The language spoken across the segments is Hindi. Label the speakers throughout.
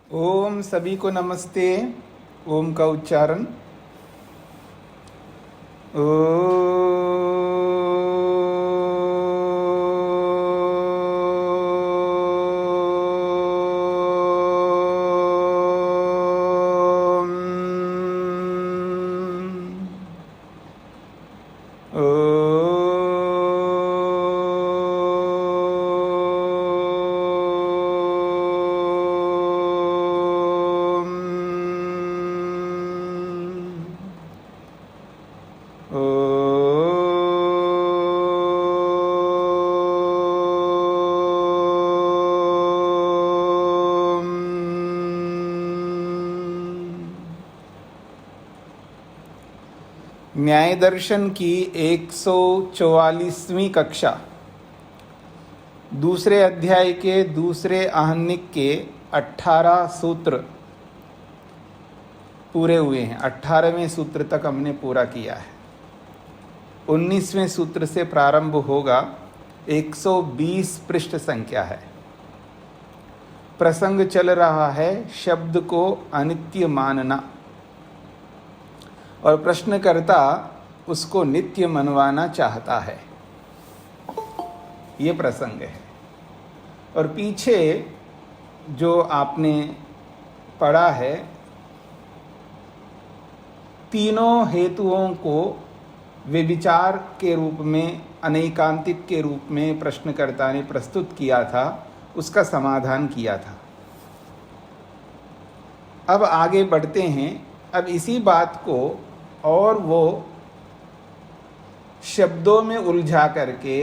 Speaker 1: ओम सभी को नमस्ते। ओम का उच्चारण न्याय दर्शन की 144वीं कक्षा दूसरे अध्याय के दूसरे आहनिक के 18 सूत्र पूरे हुए हैं। 18वें सूत्र तक हमने पूरा किया है। 19वें सूत्र से प्रारंभ होगा। 120 पृष्ठ संख्या है। प्रसंग चल रहा है शब्द को अनित्य मानना और प्रश्नकर्ता उसको नित्य मनवाना चाहता है। ये प्रसंग है। और पीछे जो आपने पढ़ा है, तीनों हेतुओं को व्यभिचार के रूप में, अनैकांतिक के रूप में प्रश्नकर्ता ने प्रस्तुत किया था, उसका समाधान किया था। अब आगे बढ़ते हैं। अब इसी बात को और वो शब्दों में उलझा करके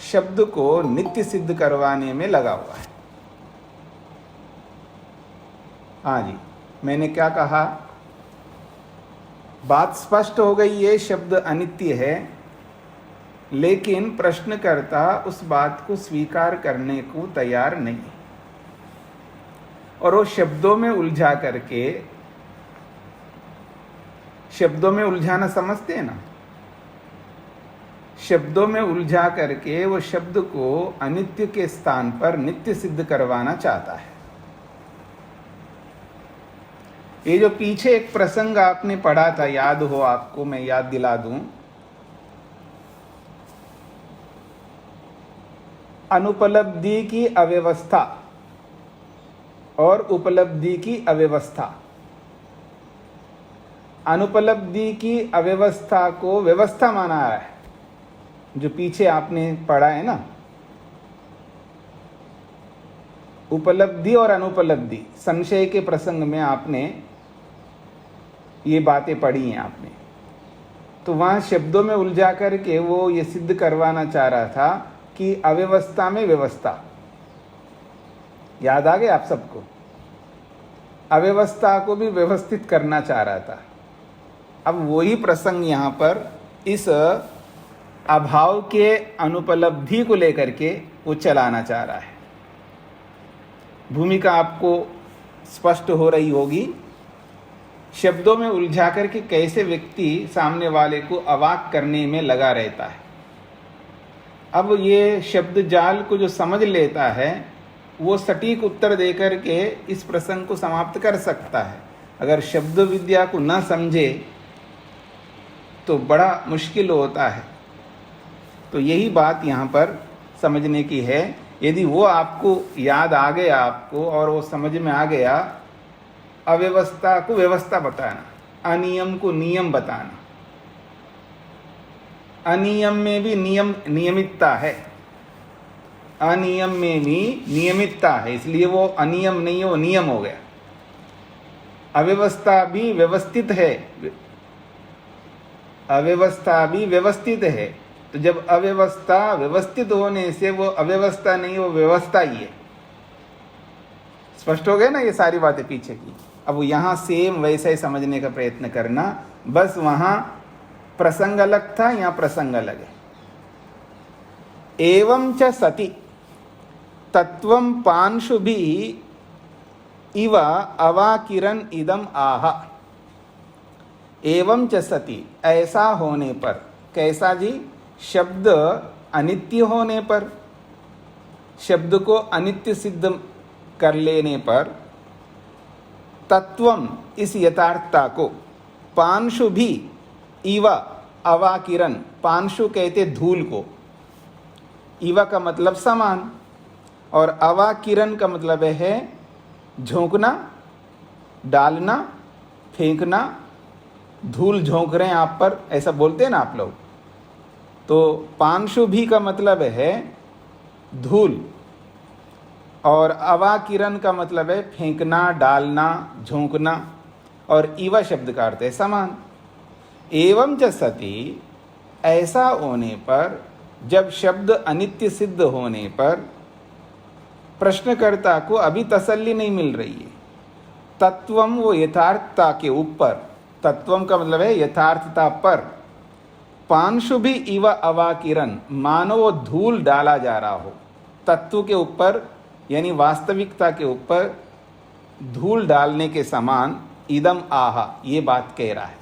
Speaker 1: शब्द को नित्य सिद्ध करवाने में लगा हुआ है। हाँ जी, मैंने क्या कहा? बात स्पष्ट हो गई है, शब्द अनित्य है, लेकिन प्रश्नकर्ता उस बात को स्वीकार करने को तैयार नहीं, और वो शब्दों में उलझा करके, शब्दों में उलझाना समझते हैं ना, शब्दों में उलझा करके वो शब्द को अनित्य के स्थान पर नित्य सिद्ध करवाना चाहता है। ये जो पीछे एक प्रसंग आपने पढ़ा था, याद हो आपको, मैं याद दिला दूं। अनुपलब्धि की अव्यवस्था और उपलब्धि की अव्यवस्था। अनुपलब्धि की अव्यवस्था को व्यवस्था माना है, जो पीछे आपने पढ़ा है ना। उपलब्धि और अनुपलब्धि, संशय के प्रसंग में आपने ये बातें पढ़ी हैं आपने। तो वहाँ शब्दों में उलझा करके वो ये सिद्ध करवाना चाह रहा था कि अव्यवस्था में व्यवस्था। याद आ गया आप सबको? अव्यवस्था को भी व्यवस्थित करना चाह रहा था। अब वही प्रसंग यहाँ पर इस अभाव के अनुपलब्धि को लेकर के वो चलाना चाह रहा है। भूमिका आपको स्पष्ट हो रही होगी। शब्दों में उलझा करके कैसे व्यक्ति सामने वाले को अवाक करने में लगा रहता है। अब ये शब्द जाल को जो समझ लेता है, वो सटीक उत्तर देकर के इस प्रसंग को समाप्त कर सकता है। अगर शब्द विद्या को न समझे तो बड़ा मुश्किल होता है। तो यही बात यहाँ पर समझने की है। यदि वो आपको याद आ गया, आपको, और वो समझ में आ गया, अव्यवस्था को व्यवस्था बताना, अनियम को नियम बताना। अनियम में भी नियमितता है, अनियम में भी नियमितता है, इसलिए वो अनियम नहीं है, वो नियम हो गया। अव्यवस्था भी व्यवस्थित है, अव्यवस्था भी व्यवस्थित है। तो जब अव्यवस्था व्यवस्थित होने से वो अव्यवस्था नहीं, वो व्यवस्था ही है। स्पष्ट हो गया ना ये सारी बातें पीछे की? अब यहाँ सेम वैसा ही समझने का प्रयत्न करना। बस वहाँ प्रसंग अलग था, यहाँ प्रसंग अलग है। एवं च सति तत्वं पांशुभिः इव अवाकिरन इदम आह। एवं च सति, ऐसा होने पर। कैसा जी? शब्द अनित्य होने पर, शब्द को अनित्य सिद्ध कर लेने पर तत्वम इस यथार्थता को पांशु भी इव अवाकिरण, पांशु कहते धूल को, इव का मतलब समान, और अवाकिरण का मतलब है झोंकना, डालना, फेंकना, धूल झोंक रहे हैं आप पर, ऐसा बोलते हैं ना आप लोग। तो पांशु भी का मतलब है धूल, और अवाकिरण का मतलब है फेंकना, डालना, झोंकना, और इवा शब्द का अर्थ है समान। एवं च सति, ऐसा होने पर, जब शब्द अनित्य सिद्ध होने पर प्रश्नकर्ता को अभी तसल्ली नहीं मिल रही है। तत्वम वो यथार्थता के ऊपर, तत्वम का मतलब है यथार्थता पर, पांशु भी इव अवाकिरण, मानो वो धूल डाला जा रहा हो तत्व के ऊपर, यानी वास्तविकता के ऊपर धूल डालने के समान। इदम आहा, ये बात कह रहा है।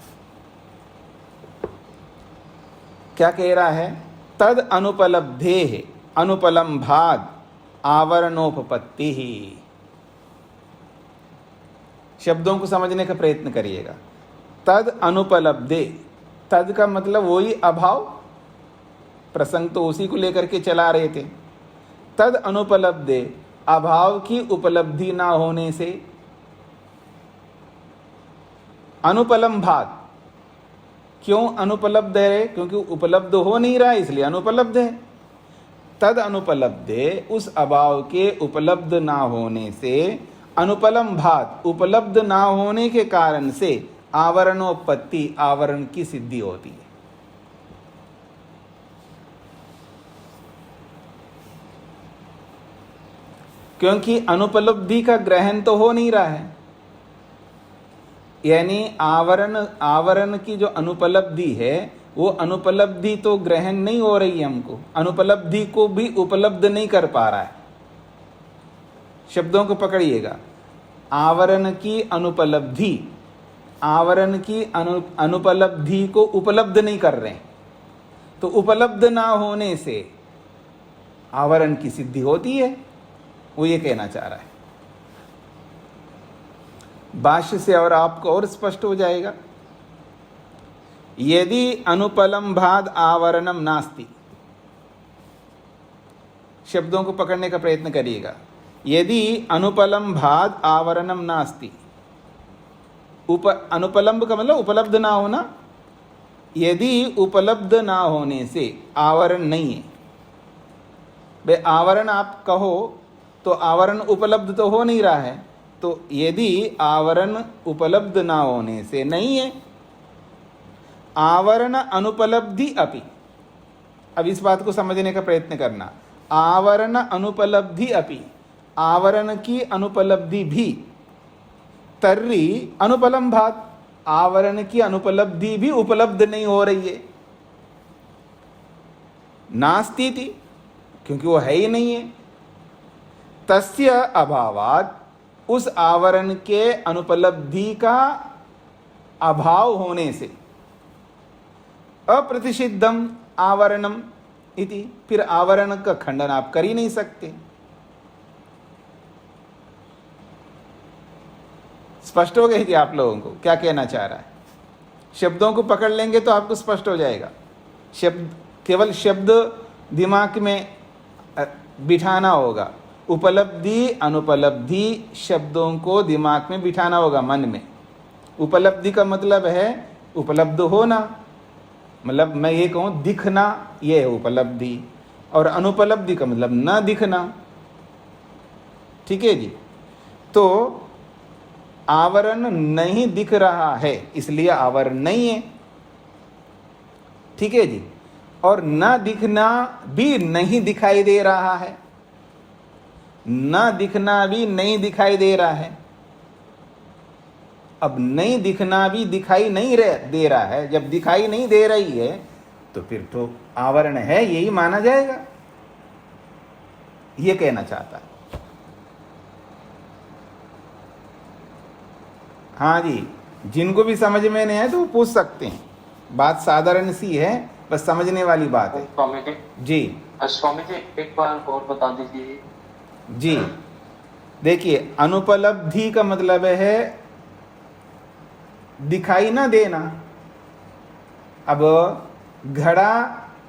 Speaker 1: क्या कह रहा है? तद अनुपलब्धे अनुपलम्भाद आवरणोपपत्ति ही। शब्दों को समझने का प्रयत्न करिएगा। तद अनुपलब्धे, तद का मतलब वही अभाव, प्रसंग तो उसी को लेकर के चला रहे थे। तद अनुपलब्धे, अभाव की उपलब्धि ना होने से, अनुपलम्भात, क्यों अनुपलब्ध है? क्योंकि उपलब्ध हो नहीं रहा है, इसलिए अनुपलब्ध है। तद अनुपलब्धे, उस अभाव के उपलब्ध ना होने से, अनुपलम्भात, उपलब्ध ना होने के कारण से आवरणोत्पत्ति, आवरण की सिद्धि होती है। क्योंकि अनुपलब्धि का ग्रहण तो हो नहीं रहा है, यानी आवरण की जो अनुपलब्धि है, वो अनुपलब्धि तो ग्रहण नहीं हो रही है हमको, अनुपलब्धि को भी उपलब्ध नहीं कर पा रहा है। शब्दों को पकड़िएगा। आवरण की अनुपलब्धि, आवरण की अनुपलब्धि को उपलब्ध नहीं कर रहे, तो उपलब्ध ना होने से आवरण की सिद्धि होती है, वो ये कहना चाह रहा है। भाष्य से और आपको और स्पष्ट हो जाएगा। यदि अनुपलम्भाद आवरणम नास्ति, शब्दों को पकड़ने का प्रयत्न करिएगा। यदि अनुपलम्भाद आवरणम नास्ति, अनुपलम्ब का मतलब उपलब्ध ना होना, यदि उपलब्ध ना होने से आवरण नहीं है। बे आवरण आप कहो तो आवरण उपलब्ध तो हो नहीं रहा है, तो यदि आवरण उपलब्ध ना होने से नहीं है, आवरण अनुपलब्धि अपि, अब इस बात को समझने का प्रयत्न करना। आवरण अनुपलब्धि अपि, आवरण की अनुपलब्धि भी, तर्री अनुपलम्भात, आवरण की अनुपलब्धि भी उपलब्ध नहीं हो रही है। नास्ति थी, क्योंकि वो है ही नहीं है। तस्य अभावात, उस आवरण के अनुपलब्धि का अभाव होने से, अप्रतिषिद्धम आवरणम इति, फिर आवरण का खंडन आप कर ही नहीं सकते। स्पष्ट हो गई थी आप लोगों को क्या कहना चाह रहा है? शब्दों को पकड़ लेंगे तो आपको स्पष्ट हो जाएगा। शब्द, केवल शब्द दिमाग में बिठाना होगा। उपलब्धि अनुपलब्धि शब्दों को दिमाग में बिठाना होगा, मन में। उपलब्धि का मतलब है उपलब्ध होना, मतलब मैं ये कहूँ दिखना, ये है उपलब्धि। और अनुपलब्धि का मतलब न दिखना। ठीक है जी। तो आवरण नहीं दिख रहा है, इसलिए आवरण नहीं है। ठीक है जी। और न दिखना भी नहीं दिखाई दे रहा है, न दिखना भी नहीं दिखाई दे रहा है। अब नहीं दिखना भी दिखाई नहीं दे रहा है, जब दिखाई नहीं दे रही है तो फिर तो आवरण है, यही माना जाएगा। ये कहना चाहता है। हाँ जी, जिनको भी समझ में नहीं है तो वो पूछ सकते हैं। बात साधारण सी है, बस समझने वाली बात है।
Speaker 2: स्वामी जी
Speaker 1: जी
Speaker 2: स्वामी जी एक बार और बता दीजिए।
Speaker 1: जी देखिए, अनुपलब्धि का मतलब है दिखाई ना देना। अब घड़ा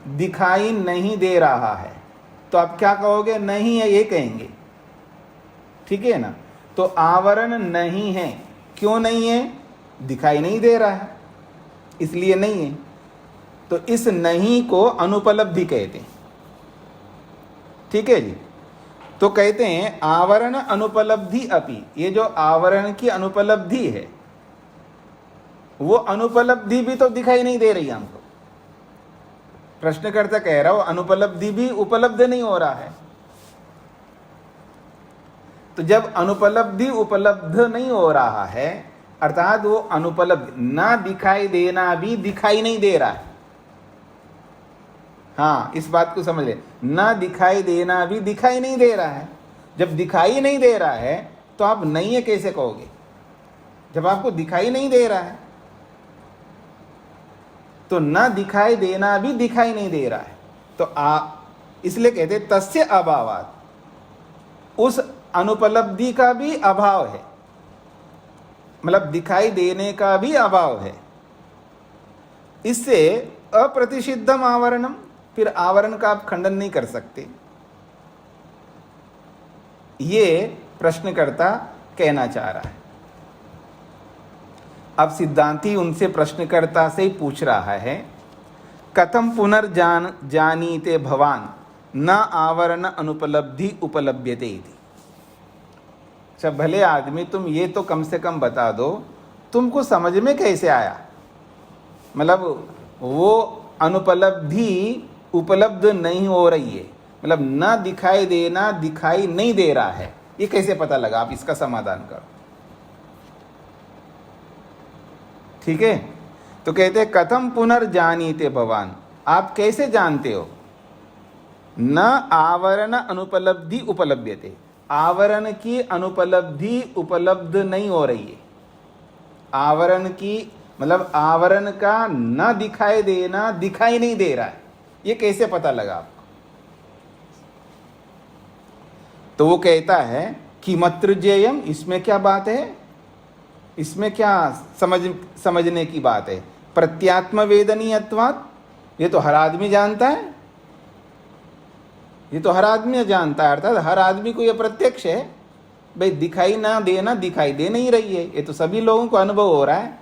Speaker 1: दिखाई नहीं दे रहा है तो आप क्या कहोगे? नहीं है, ये कहेंगे, ठीक है ना। तो आवरण नहीं है, क्यों नहीं है? दिखाई नहीं दे रहा है, इसलिए नहीं है। तो इस नहीं को अनुपलब्धि कहते हैं, ठीक है जी। तो कहते हैं आवरण अनुपलब्धि अपि, ये जो आवरण की अनुपलब्धि है वो अनुपलब्धि भी तो दिखाई नहीं दे रही हमको। प्रश्नकर्ता कह रहा हो अनुपलब्धि भी उपलब्ध नहीं हो रहा है। तो जब अनुपलब्धि उपलब्ध नहीं हो रहा है अर्थात वो अनुपलब्ध, ना दिखाई देना भी दिखाई नहीं दे रहा है। हाँ, इस बात को समझ ले, ना दिखाई देना भी दिखाई नहीं दे रहा है। जब दिखाई नहीं दे रहा है तो आप नहीं है कैसे कहोगे? जब आपको दिखाई नहीं दे रहा है तो ना दिखाई देना भी दिखाई नहीं दे रहा है। तो इसलिए कहते तस्य अभावात्, उस अनुपलब्धि का भी अभाव है, मतलब दिखाई देने का भी अभाव है। इससे अप्रतिषिद्धम आवरणम, फिर आवरण का आप खंडन नहीं कर सकते। ये प्रश्नकर्ता कहना चाह रहा है। अब सिद्धांती उनसे प्रश्नकर्ता से ही पूछ रहा है, कथम पुनर्जानीते भवान न आवरण अनुपलब्धि उपलभ्यते इति। अच्छा भले आदमी, तुम ये तो कम से कम बता दो, तुमको समझ में कैसे आया? मतलब वो अनुपलब्धि उपलब्ध नहीं हो रही है, मतलब न दिखाई देना दिखाई नहीं दे रहा है, ये कैसे पता लगा? आप इसका समाधान करो, ठीक है। तो कहते हैं कथम पुनर्जानीते भवान, आप कैसे जानते हो? न आवरण अनुपलब्धि उपलभ्यते, आवरण की अनुपलब्धि उपलब्ध नहीं हो रही है। आवरण की मतलब आवरण का न दिखाई देना दिखाई नहीं दे रहा है, ये कैसे पता लगा आपको? तो वो कहता है कि मत्रुजेयम, इसमें क्या बात है? इसमें क्या समझने की बात है? प्रत्यात्म वेदनीयत्वात्, ये तो हर आदमी जानता है, ये तो हर आदमी जानता है, अर्थात हर आदमी को ये प्रत्यक्ष है भाई दिखाई ना देना दिखाई दे नहीं रही है, ये तो सभी लोगों को अनुभव हो रहा है।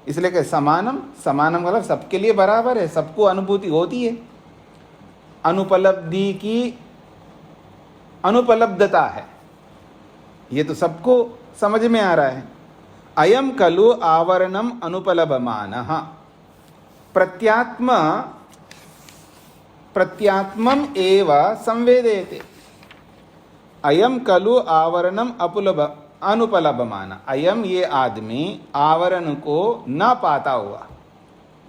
Speaker 1: इसलिए कि समानम, समानम मतलब सबके लिए बराबर है, सबको अनुभूति होती है। अनुपलब्धि की अनुपलब्धता है, ये तो सबको समझ में आ रहा है। अयम खलु आवरणम अनुपलभमानः प्रत्यात्मम एव संवेदयते। अयम खलु आवरणम अनुपलभमान, अयम ये आदमी आवरण को ना पाता हुआ,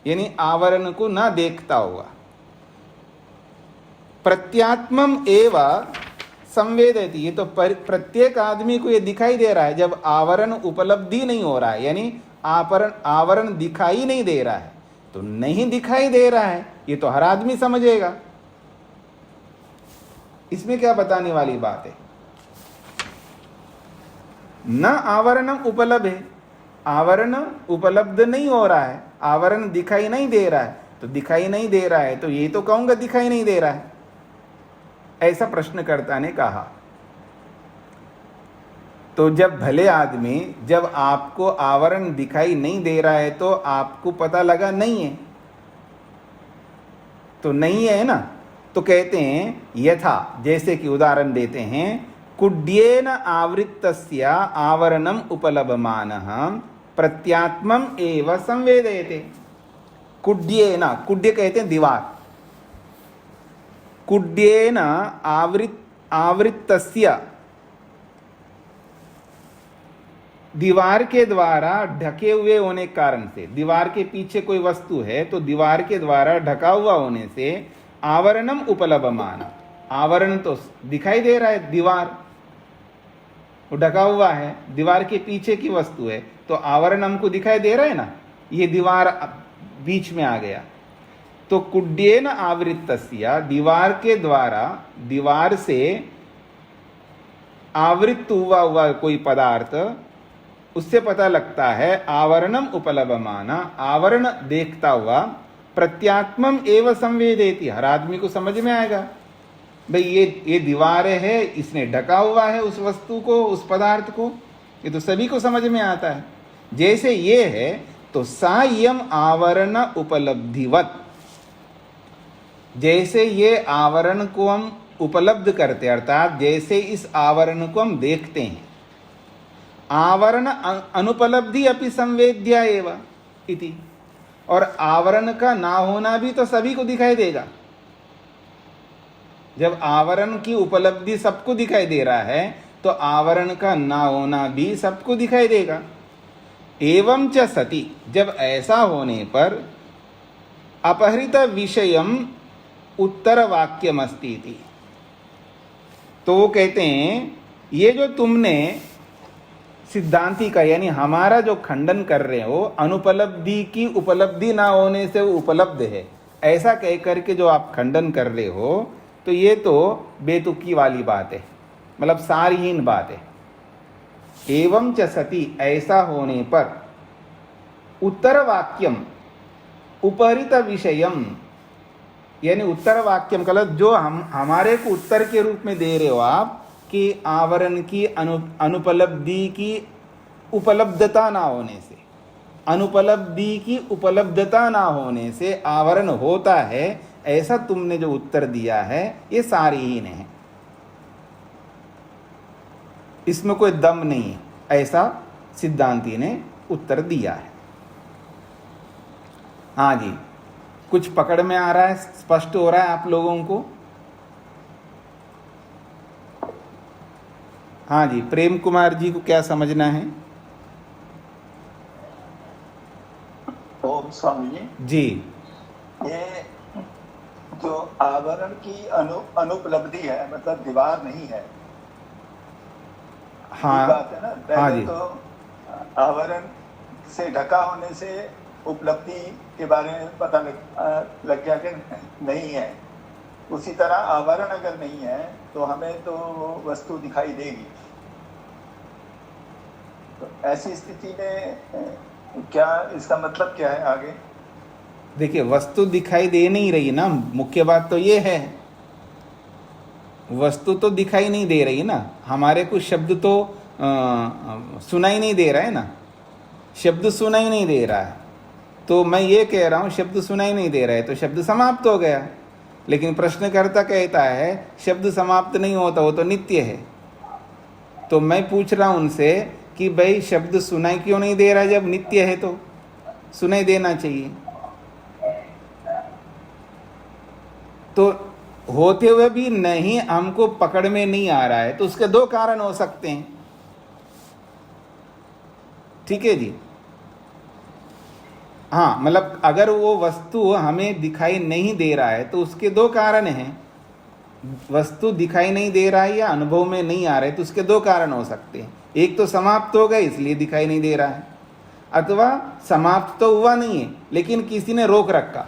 Speaker 1: यानी आवरण को ना देखता हुआ, प्रत्यात्मम एव संवेदयति, ये तो प्रत्येक आदमी को ये दिखाई दे रहा है। जब आवरण उपलब्धि नहीं हो रहा है, यानी आवरण दिखाई नहीं दे रहा है, तो नहीं दिखाई दे रहा है, ये तो हर आदमी समझेगा। इसमें क्या बताने वाली बात है? न आवरणम उपलब्ध है, आवरण उपलब्ध नहीं हो रहा है, आवरण दिखाई नहीं दे रहा है, तो दिखाई नहीं दे रहा है तो ये तो कहूंगा दिखाई नहीं दे रहा है, ऐसा प्रश्नकर्ता ने कहा। तो जब भले आदमी, जब आपको आवरण दिखाई नहीं दे रहा है तो आपको पता लगा नहीं है, तो नहीं है ना। तो कहते हैं यथा, जैसे कि उदाहरण देते हैं, कुड्येन आवृत्तस्य आवरणम उपलभमानः प्रत्यात्मम एव संवेदयते। कुड्येन, कुड्य कहते हैं दीवार, कुड्येन आवृत्तस्य, दीवार के द्वारा ढके हुए होने के कारण से, दीवार के पीछे कोई वस्तु है तो दीवार के द्वारा ढका हुआ होने से आवरणम उपलभमान, आवरण तो दिखाई दे रहा है, दीवार वो ढका हुआ है, दीवार के पीछे की वस्तु है तो आवरण हमको दिखाई दे रहा है ना, ये दीवार बीच में आ गया। तो कुड्येन आवृत्तस्य, दीवार के द्वारा, दीवार से आवृत हुआ कोई पदार्थ उससे पता लगता है आवरणम उपलभमाना, आवरण देखता हुआ, प्रत्यात्मम एवं संवेदेति, हर आदमी को समझ में आएगा भाई ये दीवार है, इसने ढका हुआ है उस वस्तु को, उस पदार्थ को, ये तो सभी को समझ में आता है। जैसे ये है तो सायम आवरण उपलब्धिवत, जैसे ये आवरण को हम उपलब्ध करते अर्थात जैसे इस आवरण को हम देखते हैं, आवरण अनुपलब्धि अपि संवेद्या एव इति, और आवरण का ना होना भी तो सभी को दिखाई देगा। जब आवरण की उपलब्धि सबको दिखाई दे रहा है तो आवरण का ना होना भी सबको दिखाई देगा। एवं च सति, जब ऐसा होने पर अपहृत विषयम उत्तर वाक्यमस्ति इति, तो वो कहते हैं ये जो तुमने सिद्धांति का यानी हमारा जो खंडन कर रहे हो, अनुपलब्धि की उपलब्धि ना होने से वो उपलब्ध है, ऐसा कह करके जो आप खंडन कर रहे हो, तो ये तो बेतुकी वाली बात है, मतलब सारहीन बात है। एवं च सति, ऐसा होने पर, उत्तर वाक्यम उपरित विषयम, यानी उत्तर वाक्यम का जो हमारे को उत्तर के रूप में दे रहे हो आप कि आवरण की अनुपलब्धि की उपलब्धता ना होने से, अनुपलब्धि की उपलब्धता ना होने से आवरण होता है, ऐसा तुमने जो उत्तर दिया है ये सारहीन है, इसमें कोई दम नहीं है, ऐसा सिद्धांती ने उत्तर दिया है। हाँ जी, कुछ पकड़ में आ रहा है, स्पष्ट हो रहा है आप लोगों को? हाँ जी, प्रेम कुमार जी को क्या समझना है?
Speaker 3: ओम स्वामी
Speaker 1: जी,
Speaker 3: ये जो आवरण की अनुपलब्धि है, मतलब दीवार नहीं है,
Speaker 1: हाँ,
Speaker 3: बात है ना।
Speaker 1: हाँ
Speaker 3: पहले
Speaker 1: जी,
Speaker 3: तो आवरण से ढका होने से उपलब्धि के बारे में पता लग गया कि नहीं है। उसी तरह आवरण अगर नहीं है तो हमें तो वस्तु दिखाई देगी। तो ऐसी स्थिति में क्या इसका मतलब क्या है आगे?
Speaker 1: देखिए वस्तु दिखाई दे नहीं रही ना, मुख्य बात तो ये है, वस्तु तो दिखाई नहीं दे रही ना, हमारे को शब्द तो सुनाई नहीं दे रहा है ना, शब्द सुनाई नहीं दे रहा है, तो मैं ये कह रहा हूँ शब्द सुनाई नहीं दे रहा है तो शब्द समाप्त हो गया। लेकिन प्रश्नकर्ता कहता है शब्द समाप्त नहीं होता, वो तो नित्य है। तो मैं पूछ रहा हूँ उनसे कि भाई शब्द सुनाई क्यों नहीं दे रहा है, जब नित्य है तो सुनाई देना चाहिए। तो होते हुए भी नहीं, हमको पकड़ में नहीं आ रहा है, तो उसके दो कारण हो सकते हैं। ठीक है जी, हाँ, मतलब अगर वो वस्तु हमें दिखाई नहीं दे रहा है तो उसके दो कारण हैं। वस्तु दिखाई नहीं दे रहा है या अनुभव में नहीं आ रहा है तो उसके दो कारण हो सकते हैं। एक तो समाप्त हो गया इसलिए दिखाई नहीं दे रहा है, अथवा समाप्त तो हुआ नहीं है लेकिन किसी ने रोक रखा,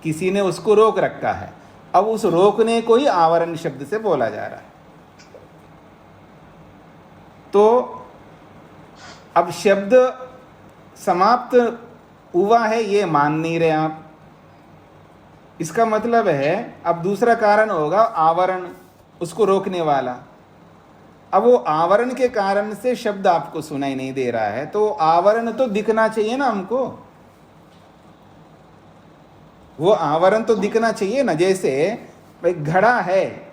Speaker 1: किसी ने उसको रोक रखा है। अब उस रोकने को ही आवरण शब्द से बोला जा रहा है। तो अब शब्द समाप्त हुआ है ये मान नहीं रहे आप, इसका मतलब है अब दूसरा कारण होगा आवरण, उसको रोकने वाला। अब वो आवरण के कारण से शब्द आपको सुनाई नहीं दे रहा है, तो आवरण तो दिखना चाहिए ना हमको, वो आवरण तो दिखना चाहिए ना। जैसे भाई घड़ा है,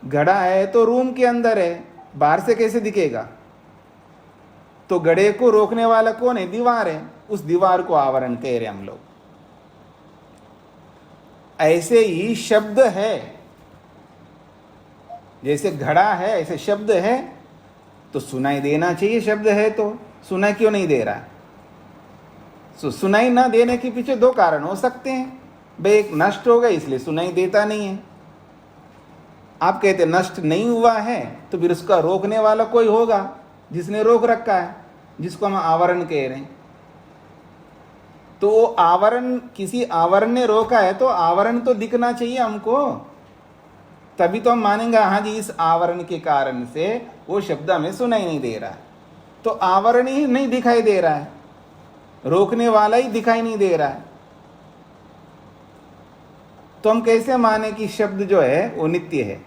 Speaker 1: घड़ा है तो रूम के अंदर है, बाहर से कैसे दिखेगा? तो घड़े को रोकने वाला कौन है? दीवार है, उस दीवार को आवरण कह रहे हम लोग। ऐसे ही शब्द है, जैसे घड़ा है ऐसे शब्द है, तो सुनाई देना चाहिए, शब्द है तो सुनाई क्यों नहीं दे रहा है? सुनाई ना देने के पीछे दो कारण हो सकते हैं। भाई एक नष्ट हो गया इसलिए सुनाई देता नहीं है। आप कहते नष्ट नहीं हुआ है तो फिर उसका रोकने वाला कोई होगा जिसने रोक रखा है, जिसको हम आवरण कह रहे हैं। तो आवरण, किसी आवरण ने रोका है तो आवरण तो दिखना चाहिए हमको, तभी तो हम मानेंगे हाँ जी इस आवरण के कारण से वो शब्द हमें सुनाई नहीं दे रहा है। तो आवरण ही नहीं दिखाई दे रहा है, रोकने वाला ही दिखाई नहीं दे रहा है। तो हम कैसे माने कि शब्द जो है वो नित्य है?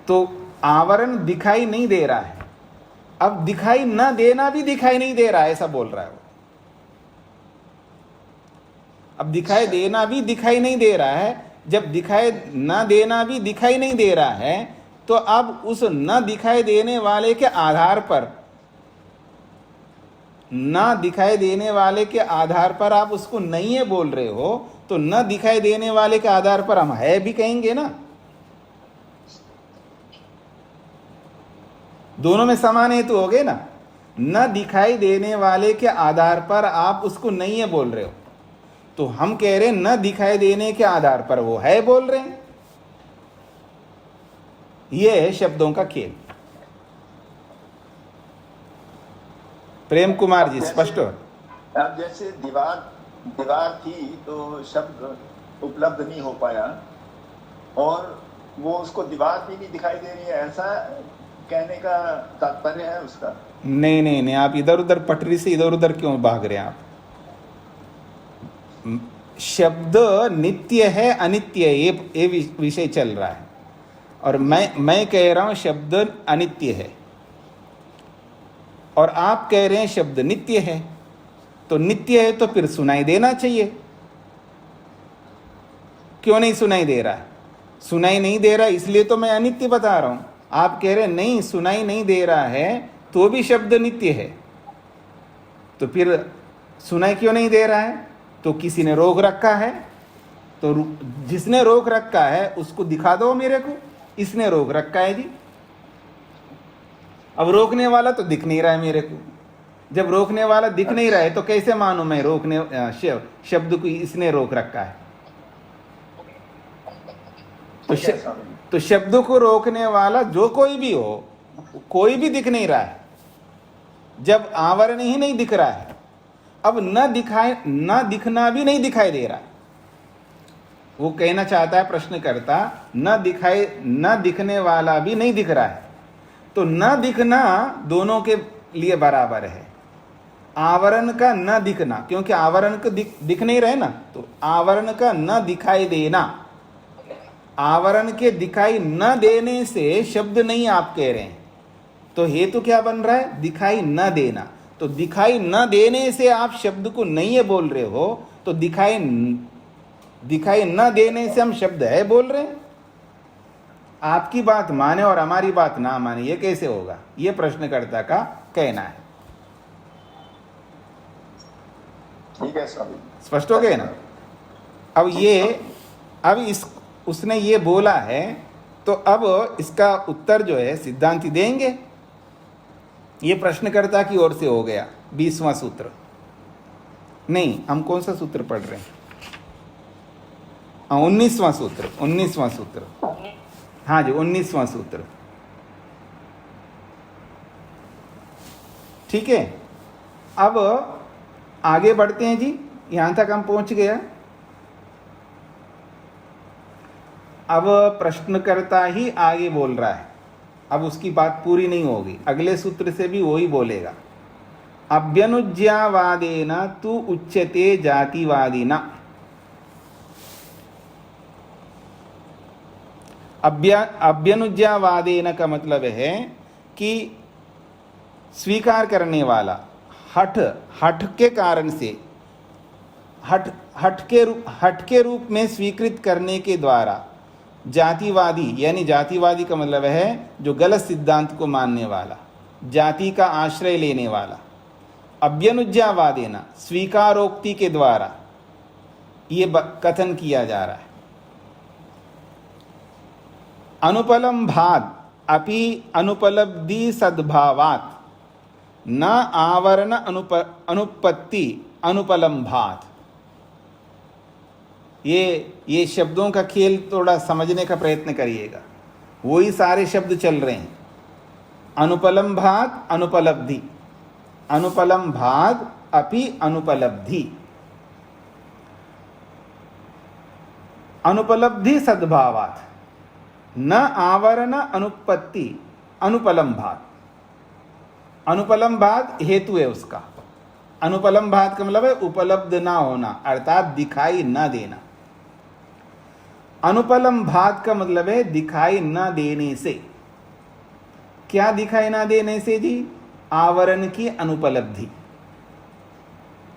Speaker 1: तो आवरण दिखाई नहीं दे रहा है, अब दिखाई न देना भी दिखाई नहीं दे रहा है, ऐसा बोल रहा है वो। अब दिखाई देना भी दिखाई नहीं दे रहा है, जब दिखाई न देना भी दिखाई नहीं दे रहा है, तो अब उस न दिखाई देने वाले के आधार पर, न दिखाई देने वाले के आधार पर आप उसको नहीं है बोल रहे हो, तो न दिखाई देने वाले के आधार पर हम है भी कहेंगे ना। दोनों में समान हेतु हो गए ना। न दिखाई देने वाले के आधार पर आप उसको नहीं है बोल रहे हो, तो हम कह रहे हैं न दिखाई देने के आधार पर वो है बोल रहे हैं। यह है शब्दों का खेल। प्रेम कुमार जी, स्पष्ट हो?
Speaker 3: अब जैसे दीवार थी तो शब्द उपलब्ध नहीं हो पाया, और वो उसको दीवार भी नहीं दिखाई दे रही है, ऐसा कहने का तात्पर्य है उसका?
Speaker 1: नहीं नहीं नहीं, आप इधर उधर पटरी से इधर उधर क्यों भाग रहे हैं आप? शब्द नित्य है अनित्य है, ये विषय चल रहा है, और मैं कह रहा हूं शब्द अनित्य है, और आप कह रहे हैं शब्द नित्य है। तो नित्य है तो फिर सुनाई देना चाहिए, क्यों नहीं सुनाई दे रहा है? सुनाई नहीं दे रहा इसलिए तो मैं अनित्य बता रहा हूं। आप कह रहे हैं नहीं सुनाई नहीं दे रहा है तो भी शब्द नित्य है, तो फिर सुनाई क्यों नहीं दे रहा है? तो किसी ने रोक रखा है, तो जिसने रोक रखा है उसको दिखा दो मेरे को, इसने रोक रखा है जी। अब रोकने वाला तो दिख नहीं रहा है मेरे को, जब रोकने वाला दिख नहीं रहा है तो कैसे मानूं मैं रोकने शब्द को इसने रोक रखा है? तो शब्द को रोकने वाला जो कोई भी हो, कोई भी दिख नहीं रहा है, जब आवरण ही नहीं दिख रहा है, अब न दिखना भी नहीं दिखाई दे रहा है। वो कहना चाहता है प्रश्नकर्ता, न दिखने वाला भी नहीं दिख रहा है, तो न दिखना दोनों के लिए बराबर है। आवरण का न दिखना, क्योंकि आवरण को दिख नहीं रहे ना, तो आवरण का न दिखाई देना, आवरण के दिखाई न देने से शब्द नहीं आप कह रहे हैं, तो हेतु क्या बन रहा है? दिखाई न देना। तो दिखाई न देने से आप शब्द को नहीं है बोल रहे हो, तो दिखाई न देने से हम शब्द है बोल रहे हैं। आपकी बात माने और हमारी बात ना माने, ये कैसे होगा? ये प्रश्नकर्ता का कहना है।
Speaker 3: ठीक है स्वामी,
Speaker 1: स्पष्ट हो गए ना? अब उसने ये बोला है, तो अब इसका उत्तर जो है सिद्धांति देंगे। ये प्रश्नकर्ता की ओर से हो गया 20वां सूत्र। नहीं, हम कौन सा सूत्र पढ़ रहे हैं? 19वां सूत्र। हाँ जी, 19वां सूत्र। ठीक है, अब आगे बढ़ते हैं जी, यहां तक हम पहुंच गया। अब प्रश्नकर्ता ही आगे बोल रहा है, अब उसकी बात पूरी नहीं होगी, अगले सूत्र से भी वही बोलेगा। अभ्यनुज्ञावादेन तु उच्यते जातिवादिना। अभ्यनुज्ञावादेन का मतलब है कि स्वीकार करने वाला, हठ के कारण से, हठ के रूप में स्वीकृत करने के द्वारा, जातिवादी, यानी जातिवादी का मतलब है जो गलत सिद्धांत को मानने वाला, जाति का आश्रय लेने वाला। अभ्यनुज्ञावादेन, स्वीकारोक्ति के द्वारा ये कथन किया जा रहा है। अनुपलम्भात् अपि अनुपलब्धि सद्भावात् न आवरण अनुपत्ति अनुपलम्भात्। ये शब्दों का खेल थोड़ा समझने का प्रयत्न करिएगा, वही सारे शब्द चल रहे हैं। अनुपलम्भात् अनुपलब्धि, अनुपलम्भात् अपि अनुपलब्धि, अनुपलब्धि सद्भावात्, न आवरण अनुपत्ति अनुपलम भात, अनुपलम भात हेतु है उसका। अनुपलम भात का मतलब है उपलब्ध ना होना, अर्थात दिखाई ना देना। अनुपलम भात का मतलब है दिखाई ना देने से। क्या दिखाई ना देने से जी? आवरण की अनुपलब्धि,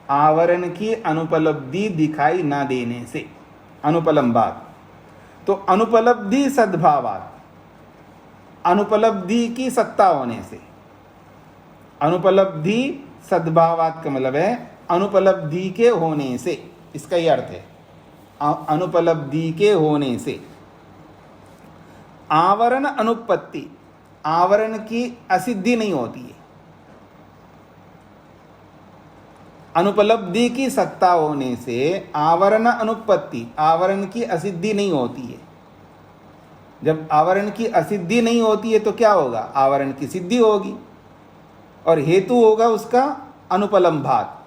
Speaker 1: आवरण की अनुपलब्धि दिखाई ना देने से अनुपलम भात। तो अनुपलब्धि सद्भावात, अनुपलब्धि की सत्ता होने से। अनुपलब्धि सद्भावात का मतलब है अनुपलब्धि के होने से, इसका ही अर्थ है अनुपलब्धि के होने से। आवरण अनुपत्ति, आवरण की असिद्धि नहीं होती है। अनुपलब्धि की सत्ता होने से आवरण अनुपत्ति, आवरण की असिद्धि नहीं होती है। जब आवरण की असिद्धि नहीं होती है तो क्या होगा? आवरण की सिद्धि होगी, और हेतु होगा उसका अनुपलम भात,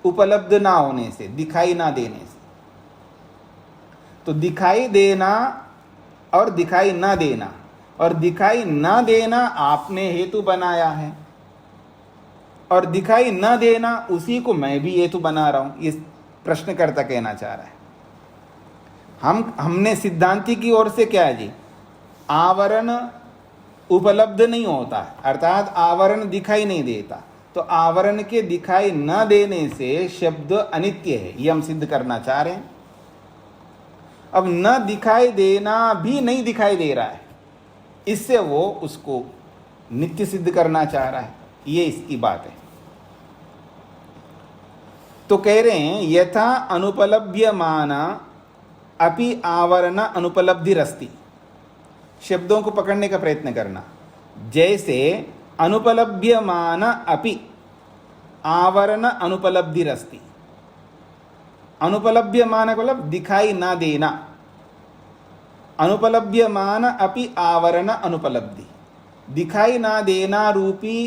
Speaker 1: उपलब्ध ना होने से, दिखाई ना देने से। तो दिखाई देना और दिखाई ना देना, और दिखाई ना देना आपने हेतु बनाया है, और दिखाई ना देना उसी को मैं भी हेतु बना रहा हूं। इस प्रश्नकर्ता कहना चाह रहा है। हमने सिद्धांति की ओर से क्या है जी? आवरण उपलब्ध नहीं होता है, अर्थात आवरण दिखाई नहीं देता, तो आवरण के दिखाई न देने से शब्द अनित्य है, ये हम सिद्ध करना चाह रहे हैं। अब न दिखाई देना भी नहीं दिखाई दे रहा है, इससे वो उसको नित्य सिद्ध करना चाह रहा है, ये इसकी बात है। तो कह रहे हैं यथा अनुपलभ्यमान अपि आवरण अनुपलब्धि रस्ति। शब्दों को पकड़ने का प्रयत्न करना। जैसे अनुपलभ्यमान अपि आवरण अनुपलब्धि रस्ति। अनुपलभ्यमान मतलब दिखाई ना देना, अनुपलभ्यमान अपि आवरण अनुपलब्धि, दिखाई ना देना रूपी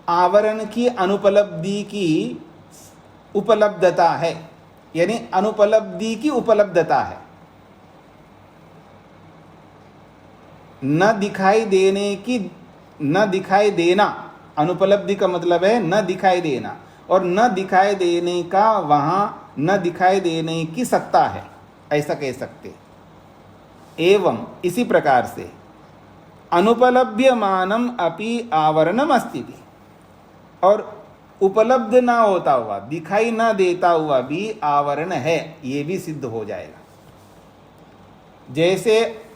Speaker 1: आवरण की अनुपलब्धि की उपलब्धता है, यानी अनुपलब्धि की उपलब्धता है। न दिखाई देने की, न दिखाई देना, अनुपलब्धि का मतलब है न दिखाई देना, और न दिखाई देने का वहां न दिखाई देने की सत्ता है, ऐसा कह सकते। एवं इसी प्रकार से अनुपलभ्यमानम अपि आवरणम अस्ति, और उपलब्ध ना होता हुआ, दिखाई ना देता हुआ भी आवरण है, ये भी सिद्ध हो जाएगा। जैसे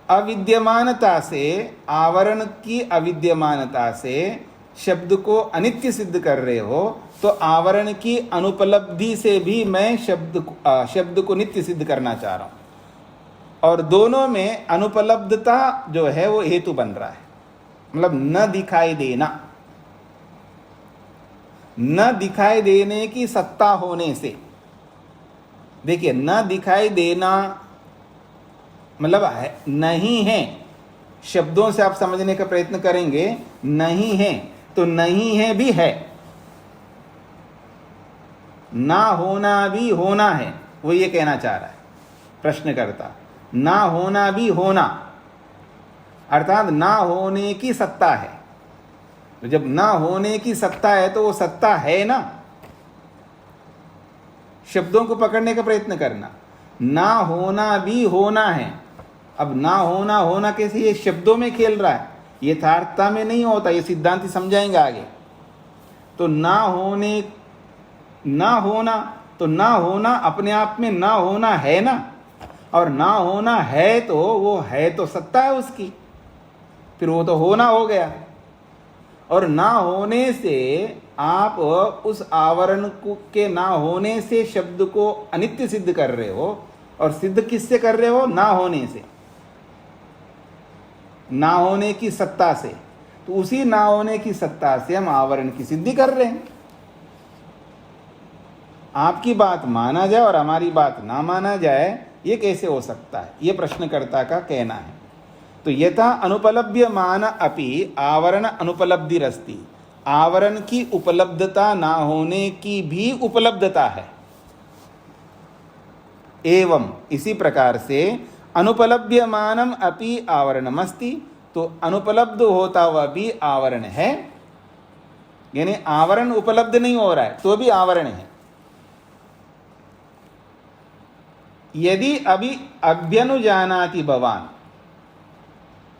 Speaker 1: अविद्यमानता से, आवरण की अविद्यमानता से शब्द को अनित्य सिद्ध कर रहे हो, तो आवरण की अनुपलब्धि से भी मैं शब्द को नित्य सिद्ध करना चाह रहा हूं, और दोनों में अनुपलब्धता जो है वो हेतु बन रहा है। मतलब न दिखाई देना, न दिखाई देने की सत्ता होने से। देखिए, न दिखाई देना मतलब है नहीं है, शब्दों से आप समझने का प्रयत्न करेंगे। नहीं है तो नहीं है भी है, ना होना भी होना है, वो ये कहना चाह रहा है प्रश्नकर्ता। ना होना भी होना, अर्थात ना होने की सत्ता है। तो जब ना होने की सत्ता है तो वो सत्ता है ना। शब्दों को पकड़ने का प्रयत्न करना। ना होना भी होना है। अब ना होना होना कैसे? ये शब्दों में खेल रहा है, यथार्थता में नहीं होता, ये सिद्धांत समझाएंगे आगे। तो ना होने, ना होना, तो ना होना अपने आप में ना होना है ना, और ना होना है तो वो है तो सत्ता है उसकी, फिर वो तो होना हो गया। और ना होने से आप उस आवरण के ना होने से शब्द को अनित्य सिद्ध कर रहे हो, और सिद्ध किससे कर रहे हो? ना होने से, ना होने की सत्ता से। तो उसी ना होने की सत्ता से हम आवरण की सिद्धि कर रहे हैं। आपकी बात माना जाए और हमारी बात ना माना जाए, ये कैसे हो सकता है? ये प्रश्नकर्ता का कहना है। तो यथा अनुपलभ्यमान अपि आवरण अनुपलब्धि रस्ति, आवरण की उपलब्धता ना होने की भी उपलब्धता है। एवं इसी प्रकार से अनुपलभ्यमानम अपि आवरणमस्ति, तो अनुपलब्ध होता हुआ भी आवरण है, यानी आवरण उपलब्ध नहीं हो रहा है तो भी आवरण है। यदि अभी अभ्यनुजानाति भवान,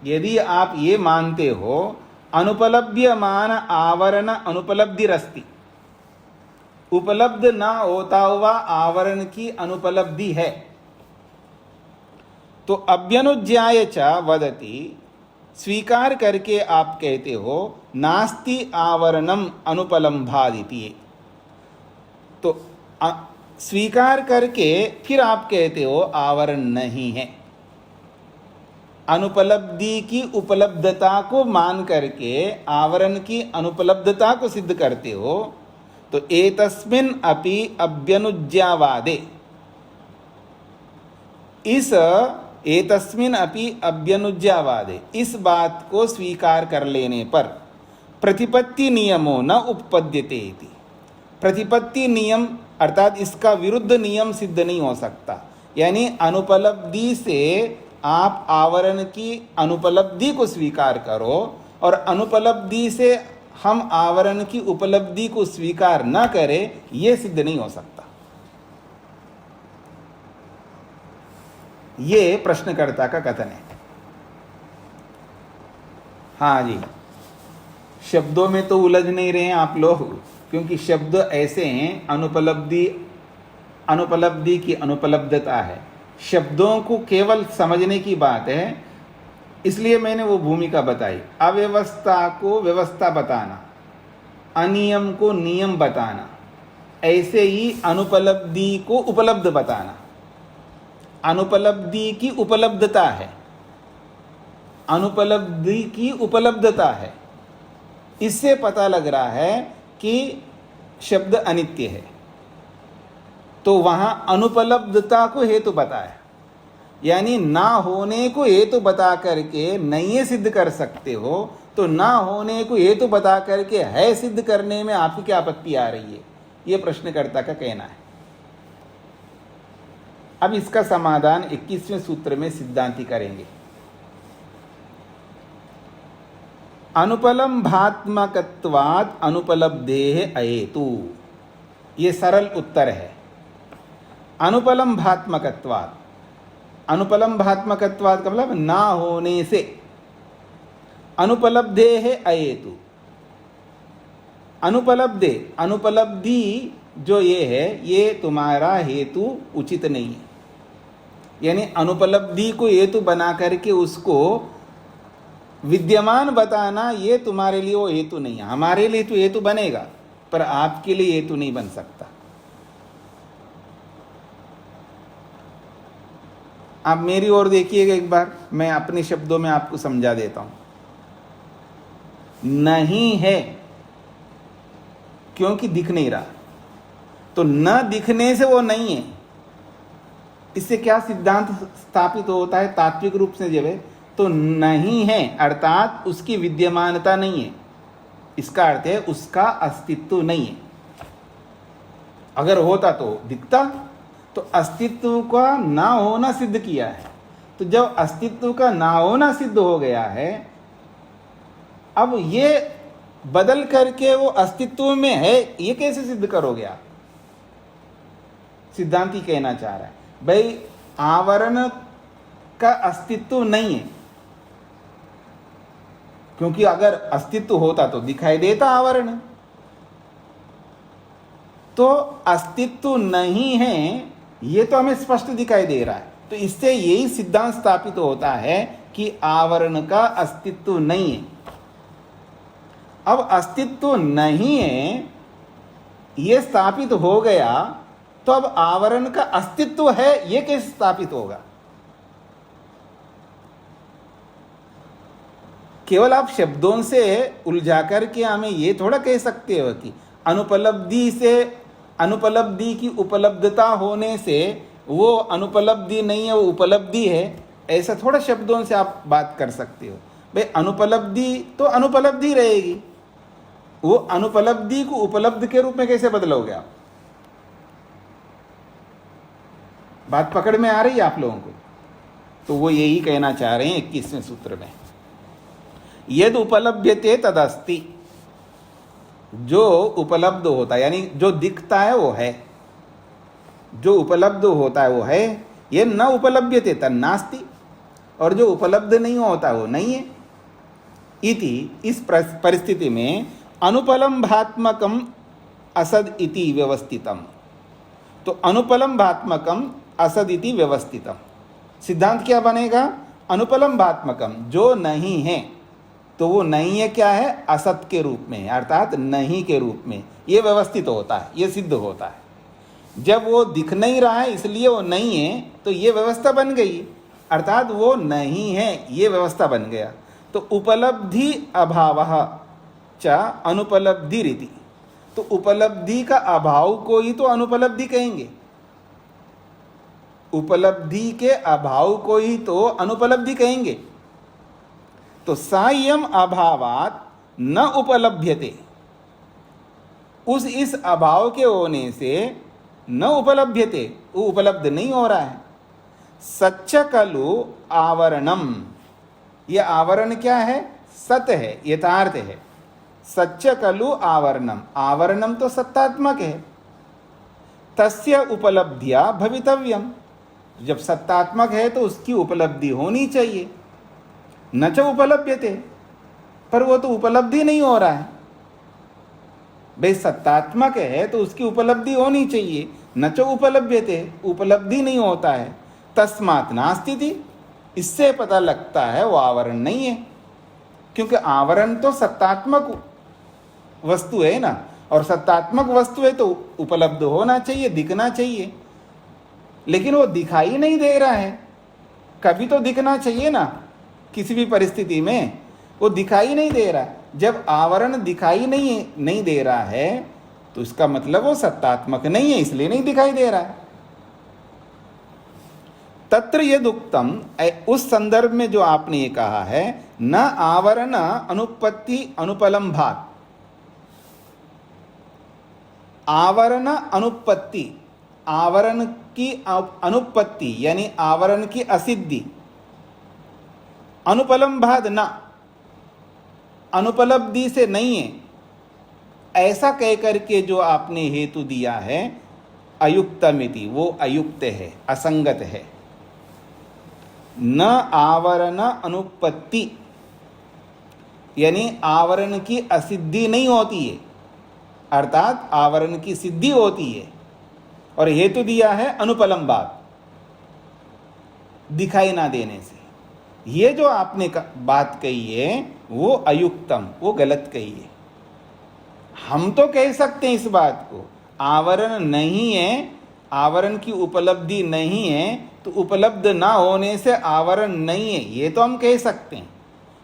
Speaker 1: यदि आप ये मानते हो अनुपलभ्यमान आवरण अनुपलब्धिरस्ति, उपलब्ध ना होता हुआ आवरण की अनुपलब्धि है, तो अभ्यनुज्ञाय च वदति, स्वीकार करके आप कहते हो नास्ति आवरणम अनुपलम्भादिति। तो स्वीकार करके फिर आप कहते हो आवरण नहीं है। अनुपलब्धि की उपलब्धता को मान करके आवरण की अनुपलब्धता को सिद्ध करते हो, तो एतस्मिन् अपि अभ्यनुज्ञावादे, इस एतस्मिन् अपि अभ्यनुज्ञावादे, इस बात को स्वीकार कर लेने पर प्रतिपत्ति नियमो न उपपद्यते इति। प्रतिपत्ति नियम अर्थात इसका विरुद्ध नियम सिद्ध नहीं हो सकता, यानी अनुपलब्धि से आप आवरण की अनुपलब्धि को स्वीकार करो और अनुपलब्धि से हम आवरण की उपलब्धि को स्वीकार न करें, यह सिद्ध नहीं हो सकता। ये प्रश्नकर्ता का कथन है। हाँ जी, शब्दों में तो उलझ नहीं रहे हैं आप लोग, क्योंकि शब्द ऐसे हैं, अनुपलब्धि की अनुपलब्धता है। शब्दों को केवल समझने की बात है, इसलिए मैंने वो भूमिका बताई। अव्यवस्था को व्यवस्था बताना, अनियम को नियम बताना, ऐसे ही अनुपलब्धि को उपलब्ध बताना। अनुपलब्धि की उपलब्धता है, अनुपलब्धि की उपलब्धता है, इससे पता लग रहा है कि शब्द अनित्य है। तो वहां अनुपलब्धता को हेतु बताया, यानी ना होने को हेतु बता करके नहीं सिद्ध कर सकते हो, तो ना होने को हेतु बता करके है सिद्ध करने में आपकी क्या आपत्ति आ रही है, यह प्रश्नकर्ता का कहना है। अब इसका समाधान 21वें सूत्र में सिद्धांति करेंगे। अनुपलम्भात्मकत्वात् अनुपलब्धेः अहेतु, ये सरल उत्तर है। अनुपलम्भात्मकत्वात्, अनुपलम्भात्मकत्वात् का मतलब ना होने से, अनुपलब्धेः अहेतु, अनुपलब्धे, अनुपलब्धि जो ये है, ये तुम्हारा हेतु उचित नहीं है। यानी अनुपलब्धि को हेतु बना करके उसको विद्यमान बताना, ये तुम्हारे लिए वो हेतु नहीं है। हमारे लिए तो हेतु बनेगा, पर आपके लिए हेतु नहीं बन सकता। आप मेरी ओर देखिएगा एक बार, मैं अपने शब्दों में आपको समझा देता हूं। नहीं है क्योंकि दिख नहीं रहा, तो न दिखने से वो नहीं है। इससे क्या सिद्धांत स्थापित होता है तात्विक रूप से? जब है तो नहीं है अर्थात उसकी विद्यमानता नहीं है, इसका अर्थ है उसका अस्तित्व नहीं है। अगर होता तो दिखता, तो अस्तित्व का ना होना सिद्ध किया है। तो जब अस्तित्व का ना होना सिद्ध हो गया है, अब ये बदल करके वो अस्तित्व में है, ये कैसे सिद्ध करोगे आप? सिद्धांती कहना चाह रहा है भाई आवरण का अस्तित्व नहीं है, क्योंकि अगर अस्तित्व होता तो दिखाई देता आवरण। तो अस्तित्व नहीं है ये तो हमें स्पष्ट दिखाई दे रहा है, तो इससे यही सिद्धांत स्थापित होता है कि आवरण का अस्तित्व नहीं है। अब अस्तित्व नहीं है ये स्थापित हो गया, तो अब आवरण का अस्तित्व है ये कैसे स्थापित होगा? केवल आप शब्दों से उलझा करके हमें ये थोड़ा कह सकते हो कि अनुपलब्धि से, अनुपलब्धि की उपलब्धता होने से वो अनुपलब्धि नहीं है, वो उपलब्धि है। ऐसा थोड़ा शब्दों से आप बात कर सकते हो। भाई अनुपलब्धि तो अनुपलब्धि रहेगी, वो अनुपलब्धि को उपलब्ध के रूप में कैसे बदलोगे आप? बात पकड़ में आ रही है आप लोगों को? तो वो यही कहना चाह रहे हैं 21वें सूत्र में, यद उपलभ्यते तदस्ति, जो उपलब्ध होता है यानी जो दिखता है वो है, जो उपलब्ध होता है वो है, ये न उपलभ्यते तन्नास्ति, और जो उपलब्ध नहीं होता वो नहीं है। इति, इस परिस्थिति में अनुपलम्भात्मकम असद इति व्यवस्थितम, तो अनुपलम्भात्मकम असद इति व्यवस्थितम, सिद्धांत क्या बनेगा? अनुपलम्भात्मकम, जो नहीं है तो वो नहीं है क्या है? असत के रूप में, अर्थात नहीं के रूप में ये व्यवस्थित होता है, ये सिद्ध होता है। जब वो दिख नहीं रहा है इसलिए वो नहीं है, तो ये व्यवस्था बन गई, अर्थात वो नहीं है, ये व्यवस्था बन गया। तो उपलब्धि अभावः च अनुपलब्धि रीति, तो उपलब्धि का अभाव को ही तो अनुपलब्धि कहेंगे, उपलब्धि के अभाव को ही तो अनुपलब्धि कहेंगे। तो सायम अभावात न उपलभ्यते, उस इस अभाव के होने से न उपलभ्यते, वो उपलब्ध नहीं हो रहा है। सच्च खलु आवरणम, यह आवरण क्या है? सत है, यथार्थ है। सच्च खलु आवरणम, आवरणम तो सत्तात्मक है। तस्य उपलब्धिया भवितव्यम, जब सत्तात्मक है तो उसकी उपलब्धि होनी चाहिए। न च उपलभ्यते, पर वो तो उपलब्धि नहीं हो रहा है। भाई सत्तात्मक है तो उसकी उपलब्धि होनी चाहिए, न च उपलभ्यते, उपलब्धि नहीं होता है। तस्मात् नास्ति थी, इससे पता लगता है वो आवरण नहीं है, क्योंकि आवरण तो सत्तात्मक वस्तु है ना, और सत्तात्मक वस्तु है तो उपलब्ध होना चाहिए, दिखना चाहिए, लेकिन वो दिखाई नहीं दे रहा है। कभी तो दिखना चाहिए ना, किसी भी परिस्थिति में वो दिखाई नहीं दे रहा। जब आवरण दिखाई नहीं दे रहा है तो इसका मतलब वो सत्तात्मक नहीं है, इसलिए नहीं दिखाई दे रहा है। तत्र यद उक्तम, उस संदर्भ में जो आपने ये कहा है, न आवरण अनुपत्ति अनुपलम्भात, आवरण अनुपत्ति, आवरण की अनुपत्ति यानी आवरण की असिद्धि, अनुपलम्भाद न, अनुपलब्धि से नहीं है, ऐसा कहकर के जो आपने हेतु दिया है अयुक्तमिति, वो अयुक्त है, असंगत है। न आवरण अनुपत्ति यानी आवरण की असिद्धि नहीं होती है, अर्थात आवरण की सिद्धि होती है, और हेतु दिया है अनुपलम्बात, दिखाई ना देने से। ये जो आपने बात कही है वो अयुक्तम, वो गलत कही है। हम तो कह सकते हैं इस बात को, आवरण नहीं है, आवरण की उपलब्धि नहीं है, तो उपलब्ध ना होने से आवरण नहीं है, ये तो हम कह सकते हैं।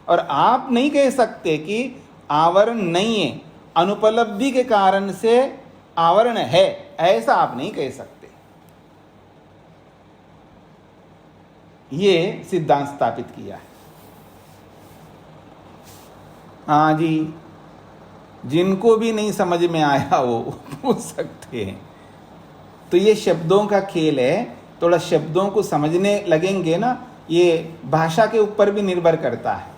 Speaker 1: और आप नहीं कह सकते कि आवरण नहीं है, अनुपलब्धि के कारण से आवरण है, ऐसा आप नहीं कह सकते। ये सिद्धांत स्थापित किया है। हाँ जी, जिनको भी नहीं समझ में आया वो पूछ सकते हैं। तो ये शब्दों का खेल है, थोड़ा शब्दों को समझने लगेंगे ना, ये भाषा के ऊपर भी निर्भर करता है,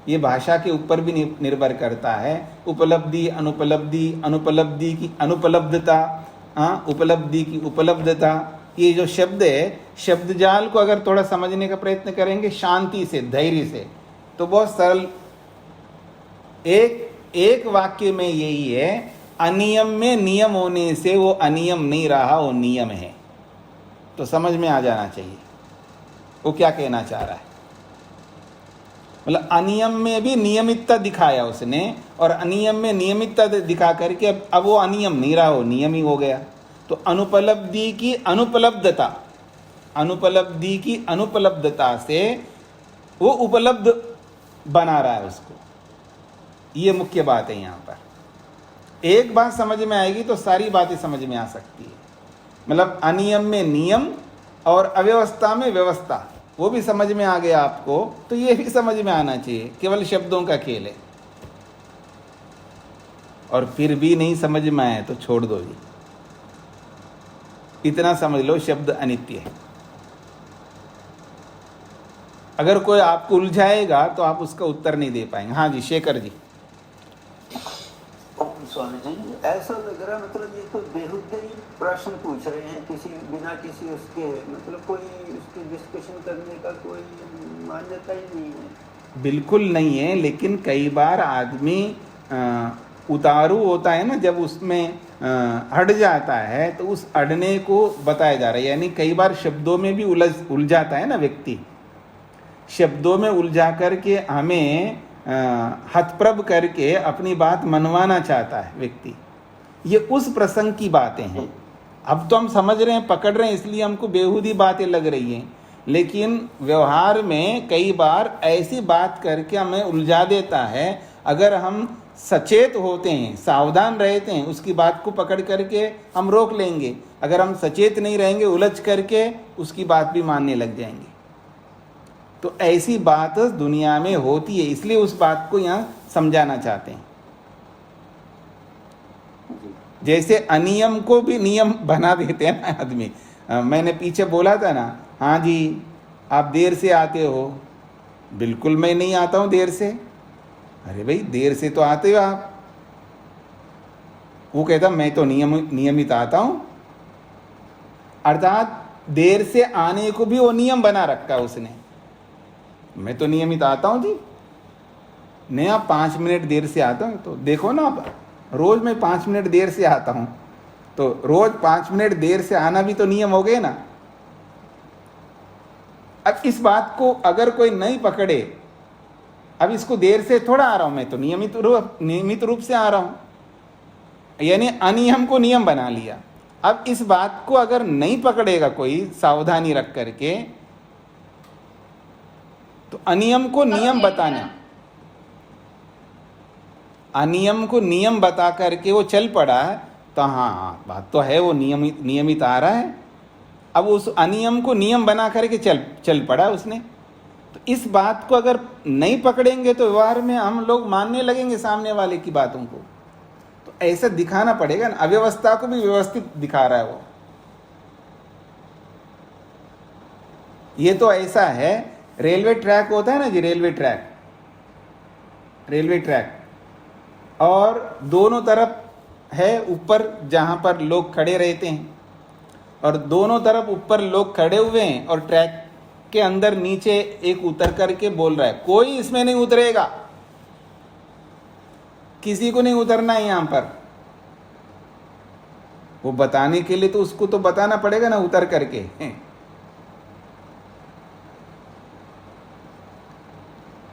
Speaker 1: ये भाषा के ऊपर भी निर्भर करता है। उपलब्धि अनुपलब्धि, अनुपलब्धि की अनुपलब्धता, उपलब्धि की उपलब्धता, ये जो शब्द है, शब्द जाल को अगर थोड़ा समझने का प्रयत्न करेंगे शांति से, धैर्य से, तो बहुत सरल। एक वाक्य में यही है, अनियम में नियम होने से वो अनियम नहीं रहा, वो नियम है। तो समझ में आ जाना चाहिए वो क्या कहना चाह रहा है। मतलब अनियम में भी नियमितता दिखाया उसने, और अनियम में नियमितता दिखा करके अब वो अनियम नहीं रहा, वो नियम ही हो गया। तो अनुपलब्धि की अनुपलब्धता, अनुपलब्धि की अनुपलब्धता से वो उपलब्ध बना रहा है उसको। ये मुख्य बात है यहाँ पर। एक बात समझ में आएगी तो सारी बातें समझ में आ सकती है। मतलब अनियम में नियम और अव्यवस्था में व्यवस्था, वो भी समझ में आ गया आपको, तो ये भी समझ में आना चाहिए। केवल शब्दों का खेल है। और फिर भी नहीं समझ में आए तो छोड़ दो जी, इतना समझ लो शब्द अनित्य है। अगर कोई आपको उलझाएगा तो आप उसका उत्तर नहीं दे पाएंगे। हाँ जी, शेखर जी।
Speaker 4: स्वामी जी, ऐसा लग रहा मतलब ये तो बेहुदे ही प्रश्न पूछ रहे हैं, किसी बिना किसी उसके मतलब कोई उसकी डिस्कशन करने का कोई मान्यता ही नहीं है।
Speaker 1: बिल्कुल नहीं है, लेकिन कई बार आदमी उतारू होता है ना, जब उसमें अड़ जाता है तो उस अड़ने को बताया जा रहा है। यानी कई बार शब्दों में भी उलझाता है ना व्यक्ति, शब्दों में उलझा करके हमें हतप्रभ करके अपनी बात मनवाना चाहता है व्यक्ति। ये उस प्रसंग की बातें हैं। अब तो हम समझ रहे हैं, पकड़ रहे हैं, इसलिए हमको बेहूदी बातें लग रही हैं, लेकिन व्यवहार में कई बार ऐसी बात करके हमें उलझा देता है। अगर हम सचेत होते हैं, सावधान रहते हैं, उसकी बात को पकड़ करके हम रोक लेंगे। अगर हम सचेत नहीं रहेंगे, उलझ करके उसकी बात भी मानने लग जाएंगे। तो ऐसी बात दुनिया में होती है, इसलिए उस बात को यहाँ समझाना चाहते हैं। जैसे अनियम को भी नियम बना देते हैं ना आदमी। मैंने पीछे बोला था ना, हाँ जी आप देर से आते हो। बिल्कुल मैं नहीं आता हूँ देर से। अरे भाई देर से तो आते हो आप। वो कहता मैं तो नियमित आता हूँ। अर्थात देर से आने को भी वो नियम बना रखा है उसने। मैं तो नियमित आता हूँ जी, नहीं आप 5 मिनट देर से आता हूँ। तो देखो ना, आप रोज मैं 5 मिनट देर से आता हूँ, तो रोज 5 मिनट देर से आना भी तो नियम हो गए ना। अब इस बात को अगर कोई नहीं पकड़े, अब इसको देर से थोड़ा आ रहा हूं, मैं तो नियमित रूप से आ रहा हूं, यानी अनियम को नियम बना लिया। अब इस बात को अगर नहीं पकड़ेगा कोई सावधानी रख करके, तो अनियम को नियम बताना, अनियम को नियम बता करके वो चल पड़ा, तो हाँ बात तो है, वो नियमित आ रहा है। अब उस अनियम को नियम बना करके चल पड़ा उसने। तो इस बात को अगर नहीं पकड़ेंगे तो व्यवहार में हम लोग मानने लगेंगे सामने वाले की बातों को। तो ऐसा दिखाना पड़ेगा ना, अव्यवस्था को भी व्यवस्थित दिखा रहा है वो। ये तो ऐसा है, रेलवे ट्रैक होता है ना जी, रेलवे ट्रैक, और दोनों तरफ है ऊपर जहां पर लोग खड़े रहते हैं, और दोनों तरफ ऊपर लोग खड़े हुए हैं, और ट्रैक के अंदर नीचे एक उतर करके बोल रहा है कोई इसमें नहीं उतरेगा, किसी को नहीं उतरना है यहां पर। वो बताने के लिए तो उसको तो बताना पड़ेगा ना उतर करके।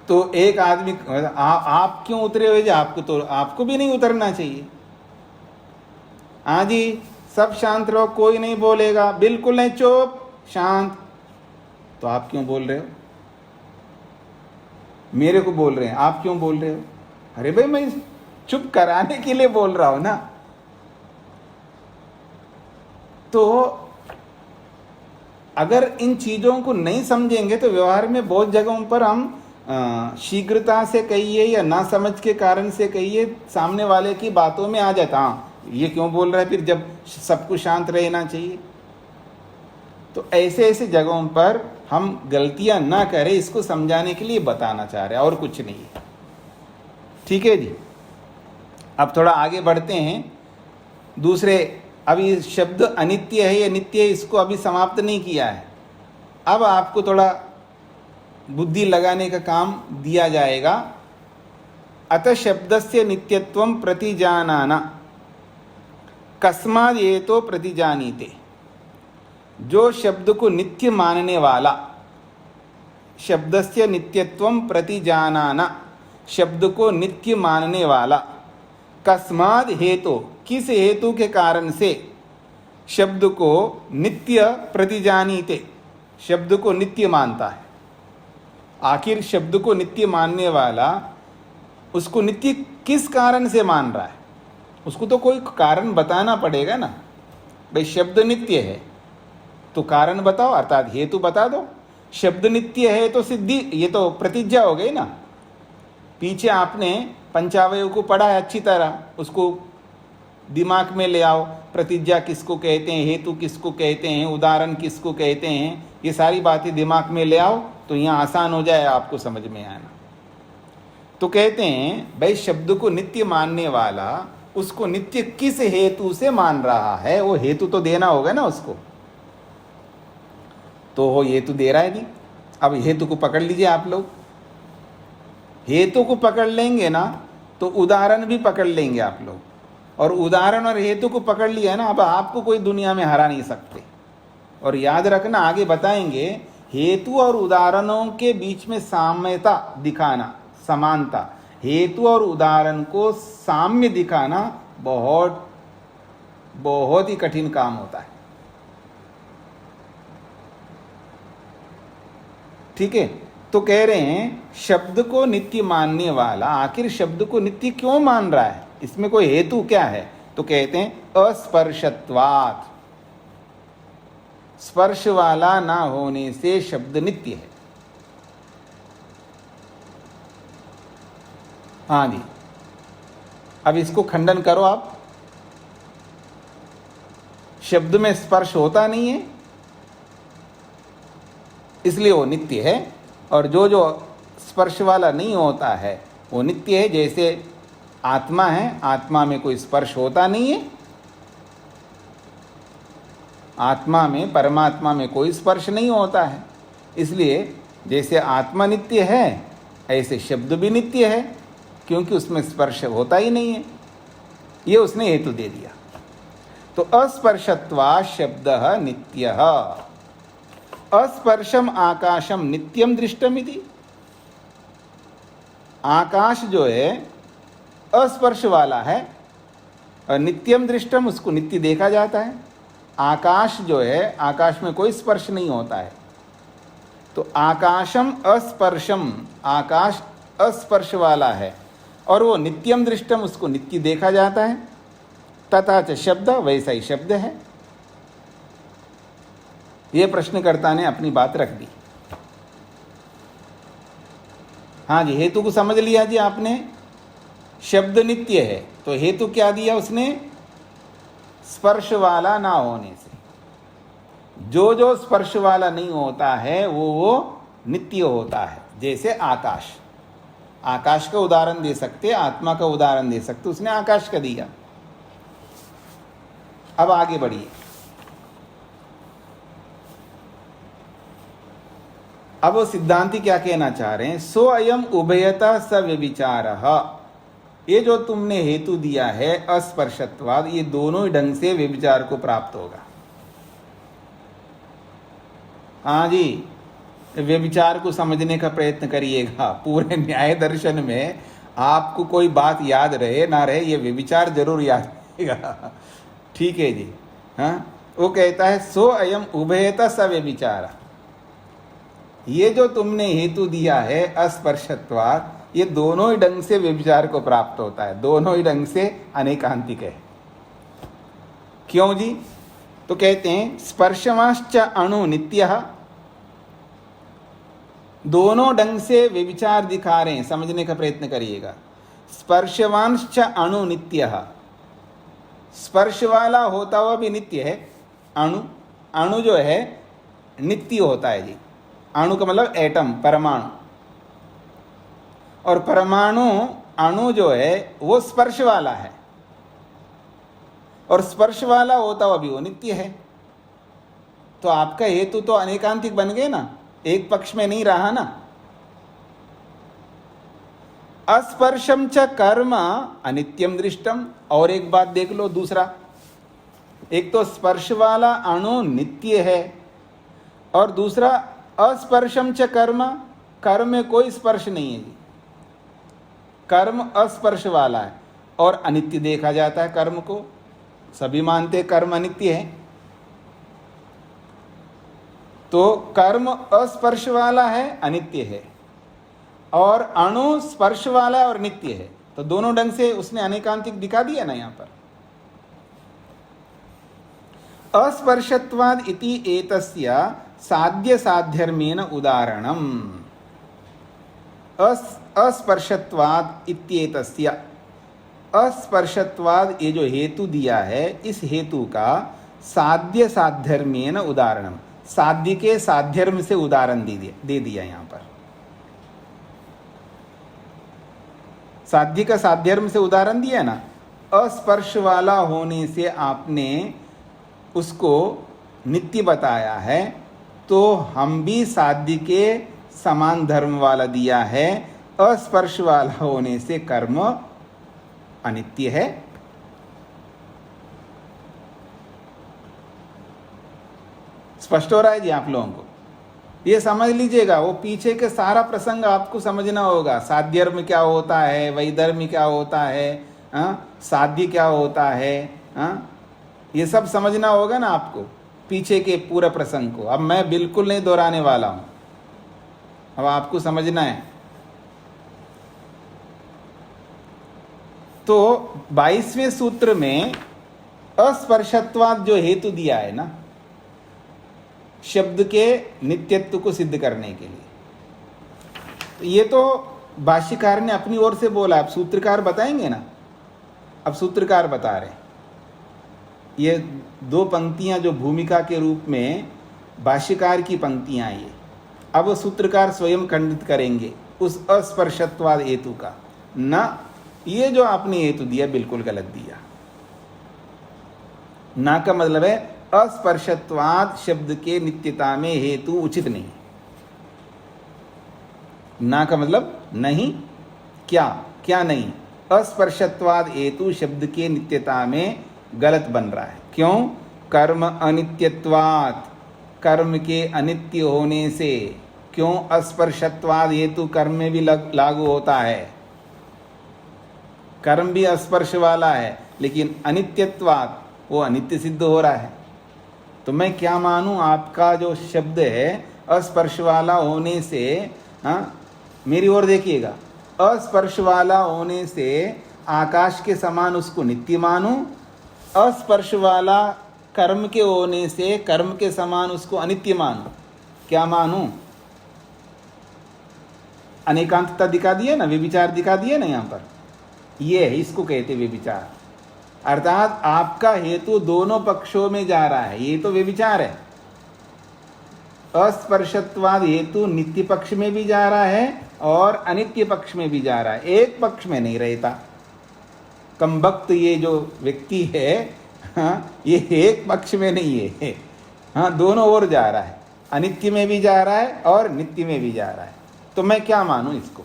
Speaker 1: तो एक आदमी आप क्यों उतरे हुए जी, आपको भी नहीं उतरना चाहिए। हाँ जी सब शांत रहो, कोई नहीं बोलेगा, बिल्कुल नहीं, चुप शांत। तो आप क्यों बोल रहे हो? मेरे को बोल रहे हैं, आप क्यों बोल रहे हो? अरे भाई मैं चुप कराने के लिए बोल रहा हूं ना। तो अगर इन चीजों को नहीं समझेंगे तो व्यवहार में बहुत जगहों पर हम शीघ्रता से कहिए या ना समझ के कारण से कहिए, सामने वाले की बातों में आ जाता, हाँ ये क्यों बोल रहा है फिर, जब सबको शांत रहना चाहिए। तो ऐसे जगहों पर हम गलतियां ना करें, इसको समझाने के लिए बताना चाह रहे हैं, और कुछ नहीं है। ठीक है जी, अब थोड़ा आगे बढ़ते हैं। दूसरे, अभी शब्द अनित्य है या नित्य है, इसको अभी समाप्त नहीं किया है। अब आपको थोड़ा बुद्धि लगाने का काम दिया जाएगा। अतः शब्दस्य नित्यत्वं प्रतिजानाना कस्माद ये तो प्रतिजानीते। जो शब्द को नित्य मानने वाला, शब्दस्य नित्यत्वं प्रतिजानाना, शब्द को नित्य मानने वाला, कस्माद हेतु, किस हेतु के कारण से शब्द को नित्य प्रतिजानीते, शब्द को नित्य मानता है। आखिर शब्द को नित्य मानने वाला उसको नित्य किस कारण से मान रहा है, उसको तो कोई कारण बताना पड़ेगा ना। भाई शब्द नित्य है तो कारण बताओ, अर्थात हेतु बता दो। शब्द नित्य है तो सिद्धि, ये तो प्रतिज्ञा हो गई ना। पीछे आपने पंचावयव को पढ़ा है अच्छी तरह, उसको दिमाग में ले आओ। प्रतिज्ञा किसको कहते हैं, हेतु किसको कहते हैं, उदाहरण किसको कहते हैं, ये सारी बातें दिमाग में ले आओ। तो यहाँ आसान हो जाए आपको समझ में आना। तो कहते हैं भाई शब्द को नित्य मानने वाला उसको नित्य किस हेतु से मान रहा है, वो हेतु तो देना होगा ना उसको। तो वो हेतु दे रहा है जी। अब हेतु को पकड़ लीजिए आप लोग। हेतु को पकड़ लेंगे ना तो उदाहरण भी पकड़ लेंगे आप लोग, और उदाहरण और हेतु को पकड़ लिया ना, अब आपको कोई दुनिया में हरा नहीं सकते। और याद रखना, आगे बताएंगे, हेतु और उदाहरणों के बीच में साम्यता दिखाना, समानता, हेतु और उदाहरण को साम्य दिखाना बहुत बहुत ही कठिन काम होता है। ठीक है, तो कह रहे हैं शब्द को नित्य मानने वाला आखिर शब्द को नित्य क्यों मान रहा है, इसमें कोई हेतु क्या है? तो कहते हैं अस्पर्शत्वात्, स्पर्श वाला ना होने से शब्द नित्य है। हाँ जी, अब इसको खंडन करो आप। शब्द में स्पर्श होता नहीं है इसलिए वो नित्य है, और जो जो स्पर्श वाला नहीं होता है वो नित्य है। जैसे आत्मा है, आत्मा में कोई स्पर्श होता नहीं है, आत्मा में, परमात्मा में कोई स्पर्श नहीं होता है, इसलिए जैसे आत्मा नित्य है ऐसे शब्द भी नित्य है, क्योंकि उसमें स्पर्श होता ही नहीं है। ये उसने हेतु दे दिया। तो अस्पर्शत्वात् शब्दः नित्यः, अस्पर्शम आकाशम नित्यम दृष्टम इति। आकाश जो है अस्पर्श वाला है और नित्यम दृष्टम, उसको नित्य देखा जाता है। आकाश जो है, आकाश में कोई स्पर्श नहीं होता है, तो आकाशम अस्पर्शम, आकाश अस्पर्श वाला है और वो नित्यम दृष्टम, उसको नित्य देखा जाता है। तथा च शब्द, वैसा ही शब्द है। ये प्रश्नकर्ता ने अपनी बात रख दी। हाँ जी, हेतु को समझ लिया जी आपने। शब्द नित्य है तो हेतु क्या दिया उसने? स्पर्श वाला ना होने से। जो जो स्पर्श वाला नहीं होता है वो नित्य होता है। जैसे आकाश, आकाश का उदाहरण दे सकते, आत्मा का उदाहरण दे सकते, उसने आकाश का दिया। अब आगे बढ़िए। अब वो सिद्धांती क्या कहना चाह रहे हैं? सो अयम उभयता स व्यभिचारः, ये जो तुमने हेतु दिया है अस्पर्शत्वाद, ये दोनों ही ढंग से व्यभिचार को प्राप्त होगा। हाँ जी, व्यभिचार को समझने का प्रयत्न करिएगा। पूरे न्याय दर्शन में आपको कोई बात याद रहे ना रहे, ये व्यभिचार जरूर याद रहेगा। ठीक है जी। हाँ, वो कहता है सो अयम उभयता स व्यभिचार, ये जो तुमने हेतु दिया है अस्पर्शत्वात्, ये दोनों ही ढंग से व्यभिचार को प्राप्त होता है, दोनों ही ढंग से अनेकांतिक है। क्यों जी? तो कहते हैं स्पर्शवांश्च अणु नित्यः, दोनों ढंग से व्यभिचार दिखा रहे हैं, समझने का प्रयत्न करिएगा। स्पर्शवांश्च अणु नित्यः, स्पर्श वाला होता हुआ भी नित्य है। अणु, अणु जो है नित्य होता है जी। अणु का मतलब एटम, परमाणु, और परमाणु अणु जो है वो स्पर्श वाला है, और स्पर्श वाला होता हुआ भी वो नित्य है। तो आपका हेतु तो अनेकांतिक बन गए ना, एक पक्ष में नहीं रहा ना। अस्पर्शम च कर्म अनित्यम दृष्टम, और एक बात देख लो दूसरा, एक तो स्पर्श वाला अणु नित्य है, और दूसरा अस्पर्शम च कर्म, कर्म में कोई स्पर्श नहीं है जी, कर्म अस्पर्श वाला है और अनित्य देखा जाता है। कर्म को सभी मानते कर्म अनित्य है, तो कर्म अस्पर्श वाला है, अनित्य है, और अणु स्पर्श वाला है और नित्य है। तो दोनों ढंग से उसने अनेकांतिक दिखा दिया ना यहाँ पर। अस्पर्शत्वाद इति एतस्य साध्य साध्यर्मेण उदाहरणम। अस्पर्शत्वाद इत्येतस्य, अस्पर्शत्वाद ये जो हेतु दिया है, इस हेतु का साध्य साध्यर्मेण उदाहरणम, साध्य के साध्यर्म से उदाहरण दे दिया यहां पर। साध्य का साध्यर्म से उदाहरण दिया ना, अस्पर्श वाला होने से आपने उसको नित्य बताया है, तो हम भी साध्य के समान धर्म वाला दिया है। अस्पर्श वाला होने से कर्म अनित्य है। स्पष्ट हो रहा है जी आप लोगों को? ये समझ लीजिएगा, वो पीछे के सारा प्रसंग आपको समझना होगा। साध्यर्म क्या होता है, वैधर्म क्या होता है, साध्य क्या होता है, ये सब समझना होगा ना आपको, पीछे के पूरे प्रसंग को। अब मैं बिल्कुल नहीं दोहराने वाला हूं, अब आपको समझना है। तो 22वें सूत्र में अस्पर्शत्वाद जो हेतु दिया है ना, शब्द के नित्यत्व को सिद्ध करने के लिए, ये तो भाष्यकार ने अपनी ओर से बोला। अब सूत्रकार बताएंगे ना, अब सूत्रकार बता रहे हैं। ये दो पंक्तियां जो भूमिका के रूप में भाष्यकार की पंक्तियां, ये अब सूत्रकार स्वयं खंडित करेंगे उस अस्पर्शत्वाद हेतु का। ना, ये जो आपने हेतु दिया बिल्कुल गलत दिया। ना का मतलब है अस्पर्शत्वाद शब्द के नित्यता में हेतु उचित नहीं। ना का मतलब नहीं, क्या क्या नहीं, अस्पर्शत्वाद हेतु शब्द के नित्यता में गलत बन रहा है। क्यों? कर्म अनित्यत्वात्, कर्म के अनित्य होने से। क्यों? अस्पर्शत्वाद हेतु कर्म में भी लागू होता है। कर्म भी स्पर्श वाला है, लेकिन अनित्यत्वात् वो अनित्य सिद्ध हो रहा है। तो मैं क्या मानूं? आपका जो शब्द है अस्पर्श वाला होने से, मेरी ओर देखिएगा, अस्पर्श वाला होने से आकाश के समान उसको नित्य मानूं, अस्पर्श वाला कर्म के होने से कर्म के समान उसको अनित्य मानूं। क्या मानूं? अनेकांतता दिखा दिए ना, व्यभिचार दिखा दिए ना यहाँ पर। ये है, इसको कहते व्यभिचार। अर्थात आपका हेतु दोनों पक्षों में जा रहा है, ये तो व्यभिचार है। अस्पर्शत्वाद हेतु नित्य पक्ष में भी जा रहा है और अनित्य पक्ष में भी जा रहा है, एक पक्ष में नहीं रहता। कमबख्त ये जो व्यक्ति है, ये एक पक्ष में नहीं है, दोनों ओर जा रहा है, अनित्य में भी जा रहा है और नित्य में भी जा रहा है। तो मैं क्या मानूं इसको?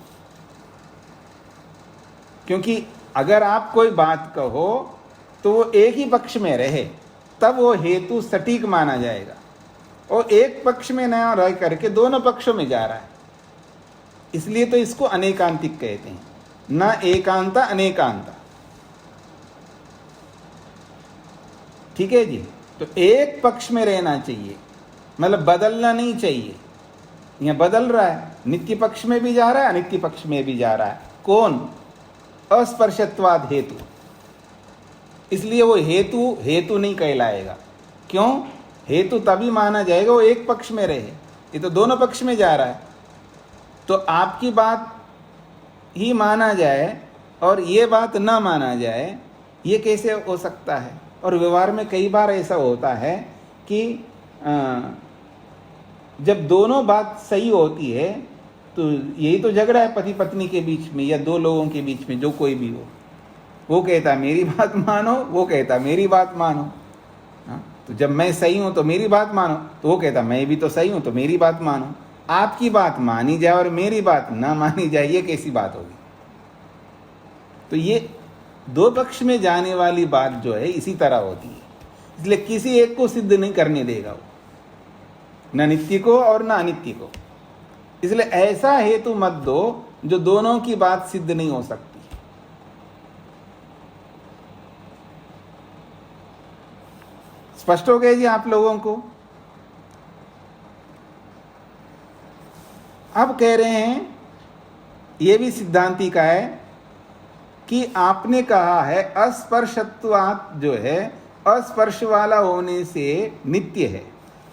Speaker 1: क्योंकि अगर आप कोई बात कहो तो वो एक ही पक्ष में रहे, तब वो हेतु सटीक माना जाएगा। और एक पक्ष में न रह करके दोनों पक्षों में जा रहा है, इसलिए तो इसको अनेकांतिक कहते हैं, न एकांता अनेकांता। ठीक है जी? तो एक पक्ष में रहना चाहिए, मतलब बदलना नहीं चाहिए। यह बदल रहा है, नित्य पक्ष में भी जा रहा है, अनित्य पक्ष में भी जा रहा है। कौन? अस्पर्शत्वाद हेतु। इसलिए वो हेतु नहीं कहलाएगा। क्यों? हेतु तभी माना जाएगा वो एक पक्ष में रहे, ये तो दोनों पक्ष में जा रहा है। तो आपकी बात ही माना जाए और ये बात ना माना जाए, ये कैसे हो सकता है? और व्यवहार में कई बार ऐसा होता है कि जब दोनों बात सही होती है, तो यही तो झगड़ा है पति पत्नी के बीच में या दो लोगों के बीच में, जो कोई भी हो। वो कहता मेरी बात मानो, वो कहता मेरी बात मानो। तो जब मैं सही हूं तो मेरी बात मानो, तो वो कहता मैं भी तो सही हूं तो मेरी बात मानो। आपकी बात मानी जाए और मेरी बात ना मानी जाए, ये कैसी बात होगी? तो ये दो पक्ष में जाने वाली बात जो है इसी तरह होती है। इसलिए किसी एक को सिद्ध नहीं करने देगा वो, न नित्य को और न अनित्य को। इसलिए ऐसा हेतु मत दो जो दोनों की बात सिद्ध नहीं हो सकती। स्पष्ट हो गया जी आप लोगों को? अब कह रहे हैं, यह भी सिद्धांति का है कि आपने कहा है अस्पर्शत्वात् जो है अस्पर्श वाला होने से नित्य है।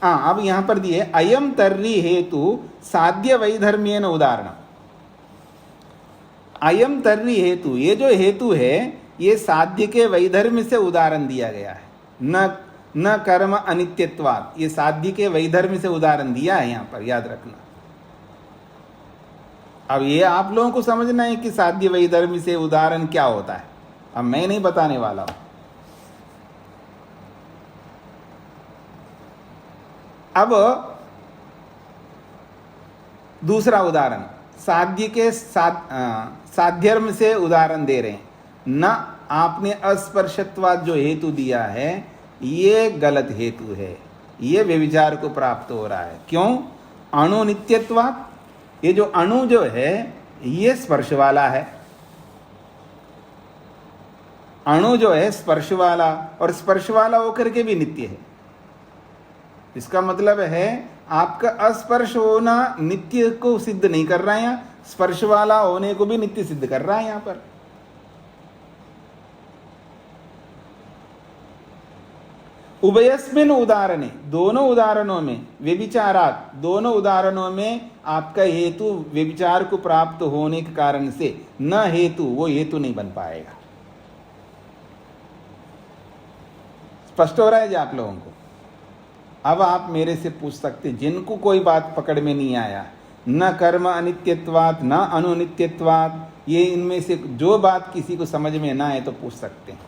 Speaker 1: अब यहां पर दिए अयम तर्री हेतु साध्य वैधर्म्येन उदाहरण। अयम तर्री हेतु, ये जो हेतु है ये साध्य के वैधर्म्य से उदाहरण दिया गया है, न न कर्म अनित्यत्वात्, ये साध्य के वैधर्म्य से उदाहरण दिया है यहाँ पर, याद रखना। अब ये आप लोगों को समझना है कि साध्य वैधर्म्य से उदाहरण क्या होता है, अब मैं नहीं बताने वाला हूं। अब दूसरा उदाहरण साध्य के साध्यर्म से उदाहरण दे रहे हैं। न आपने अस्पर्शत्वाद जो हेतु दिया है ये गलत हेतु है, ये व्यभिचार को प्राप्त हो रहा है। क्यों? अणु नित्यत्वाद, ये जो अणु जो है ये स्पर्श वाला है, अणु जो है स्पर्श वाला, और स्पर्श वाला होकर के भी नित्य है। इसका मतलब है आपका अस्पर्श होना नित्य को सिद्ध नहीं कर रहा है, यहाँ स्पर्श वाला होने को भी नित्य सिद्ध कर रहा है। यहां पर उभयस्मिन उदाहरणे, दोनों उदाहरणों में, व्यभिचारात, दोनों उदाहरणों में आपका हेतु व्यभिचार को प्राप्त होने के कारण से न हेतु, वो हेतु नहीं बन पाएगा। स्पष्ट हो रहा है जी आप लोगों को? अब आप मेरे से पूछ सकते, जिनको कोई बात पकड़ में नहीं आया, न कर्म अनित्यत्वात् न अनुनित्यत्वात्, ये इनमें से जो बात किसी को समझ में ना आए तो पूछ सकते हैं।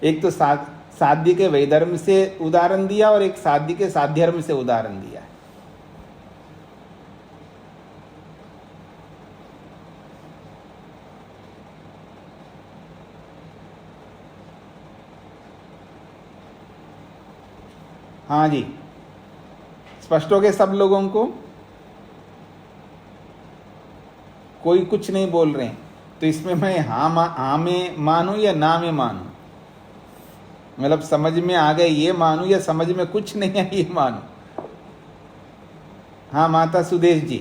Speaker 1: एक तो साध्य के वैधर्म से उदाहरण दिया और एक साध्य के साध्यर्म से उदाहरण दिया। हाँ जी, स्पष्ट हो गए सब लोगों को? कोई कुछ नहीं बोल रहे हैं तो इसमें मैं हाँ में मानूं या ना में मानूं? मतलब समझ में आ गए ये मानूं या समझ में कुछ नहीं है ये मानूं? हाँ माता सुदेश जी।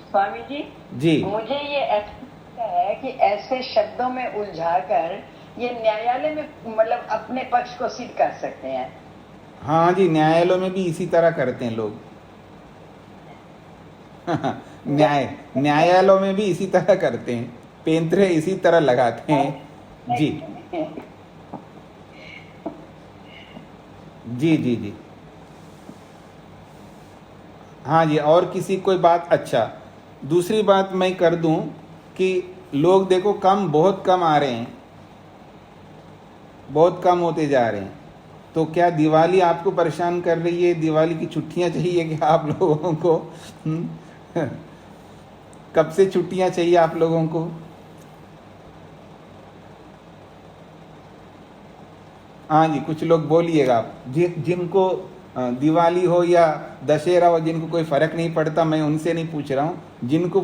Speaker 5: स्वामी जी,
Speaker 1: जी
Speaker 5: मुझे ये ऐसा लगता है कि ऐसे शब्दों में उलझाकर ये न्यायालय में मतलब अपने पक्ष को सिद्ध कर सकते हैं।
Speaker 1: हाँ जी, न्यायालयों में भी इसी तरह करते हैं लोग। न्यायालयों में भी इसी तरह करते हैं, पेंतरे इसी तरह लगाते हैं। जी जी जी जी, हाँ जी। और किसी कोई बात? अच्छा, दूसरी बात मैं कर दूं कि लोग देखो बहुत कम आ रहे हैं, बहुत कम होते जा रहे हैं। तो क्या दिवाली आपको परेशान कर रही है? दिवाली की छुट्टियां चाहिए क्या आप लोगों को? कब से छुट्टियां चाहिए आप लोगों को? हाँ जी, कुछ लोग बोलिएगा आप। जिनको दिवाली हो या दशहरा हो, जिनको कोई फर्क नहीं पड़ता, मैं उनसे नहीं पूछ रहा हूँ। जिनको,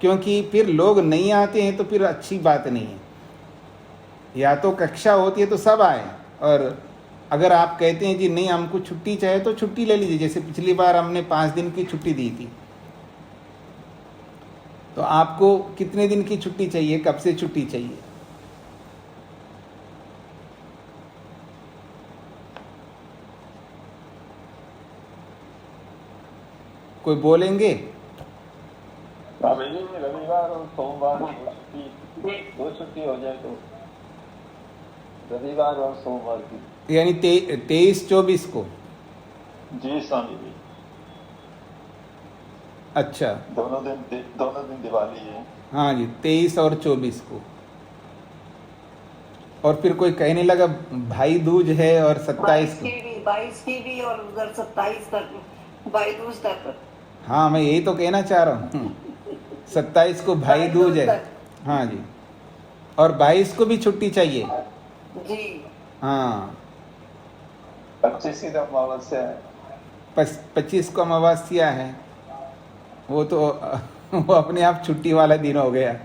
Speaker 1: क्योंकि फिर लोग नहीं आते हैं तो फिर अच्छी बात नहीं है। या तो कक्षा होती है तो सब आए, और अगर आप कहते हैं जी नहीं हमको छुट्टी चाहिए तो छुट्टी ले लीजिए। जैसे पिछली बार हमने 5 दिन की छुट्टी दी थी, तो आपको कितने दिन की छुट्टी चाहिए? कब से छुट्टी चाहिए? कोई बोलेंगे?
Speaker 3: रविवार और सोमवार दो छुट्टी हो जाए तो, रविवार और सोमवार की,
Speaker 1: यानी 23-24 को?
Speaker 3: जी स्वामी जी।
Speaker 1: अच्छा,
Speaker 3: दोनों दिन दिवाली है।
Speaker 1: हाँ जी, 23 और 24 को। और फिर कोई कहने लगा भाई दूज है और 27 को।
Speaker 5: 22 की भी और उधर 27 तक भाई दूज तक।
Speaker 1: हाँ, मैं यही तो कहना चाह रहा हूँ। 27 को भाई दूज है। हाँ जी, और 22 को भी छुट्टी चाहिए
Speaker 5: जी।
Speaker 1: हाँ,
Speaker 3: 25 की अमावस्या है।
Speaker 1: 25 को अमावस्या है, वो तो वो अपने आप छुट्टी वाला दिन हो गया।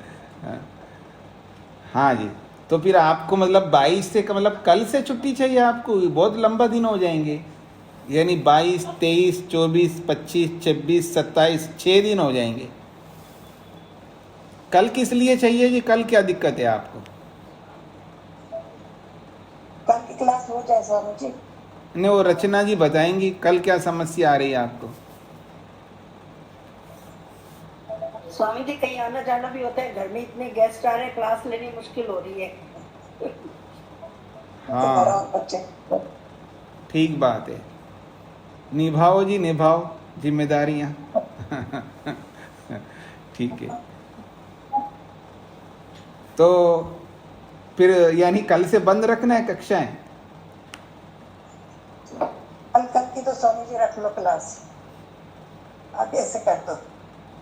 Speaker 1: हाँ जी, तो फिर आपको मतलब 22 से मतलब कल से छुट्टी चाहिए आपको? बहुत लंबा दिन हो जाएंगे, यानी 22, 23, 24, 25, 26, 27, 6 दिन हो जाएंगे। कल किस लिए चाहिए जी? कल क्या दिक्कत है आपको?
Speaker 5: कल की क्लास हो जाए स्वामी जी।
Speaker 1: नहीं, वो रचना जी बताएंगी कल क्या समस्या आ रही है आपको।
Speaker 5: स्वामी जी, कहीं आना जाना भी होता है, घर में इतने गेस्ट आ रहे हैं, क्लास लेनी मुश्किल हो रही है।
Speaker 1: हाँ
Speaker 6: बच्चे
Speaker 1: ठीक बात है, निभाओ जी निभाओ जिम्मेदारियां। ठीक है, तो फिर यानी कल से बंद रखना है कक्षाएं?
Speaker 6: कल की तो स्वामी जी रख लो क्लास, आगे से कर दो।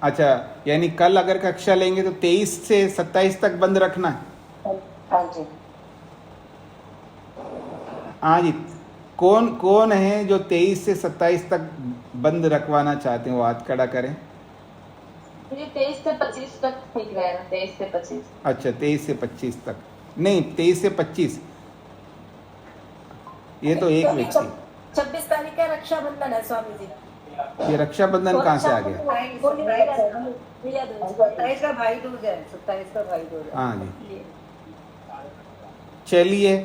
Speaker 1: अच्छा, यानी कल अगर कक्षा लेंगे तो 23 से 27 तक बंद रखना है?
Speaker 6: हाँ जी।
Speaker 1: हाँ जी, कौन कौन है जो 23 से 27 तक बंद रखवाना चाहते हैं, वो हाथ खड़ा करें।
Speaker 7: ये 23 से 25 तक ठीक रहेगा, 23 से 25।
Speaker 1: अच्छा 23 से 25 तक, नहीं 23 से 25, ये तो एक व्यक्ति।
Speaker 8: 26 तारीख का रक्षाबंधन है स्वामी जी।
Speaker 1: ये रक्षाबंधन कहाँ से आ गया?
Speaker 8: 27 का भाई दूज है, 27 का भाई दूज है।
Speaker 1: हाँ जी, चलिए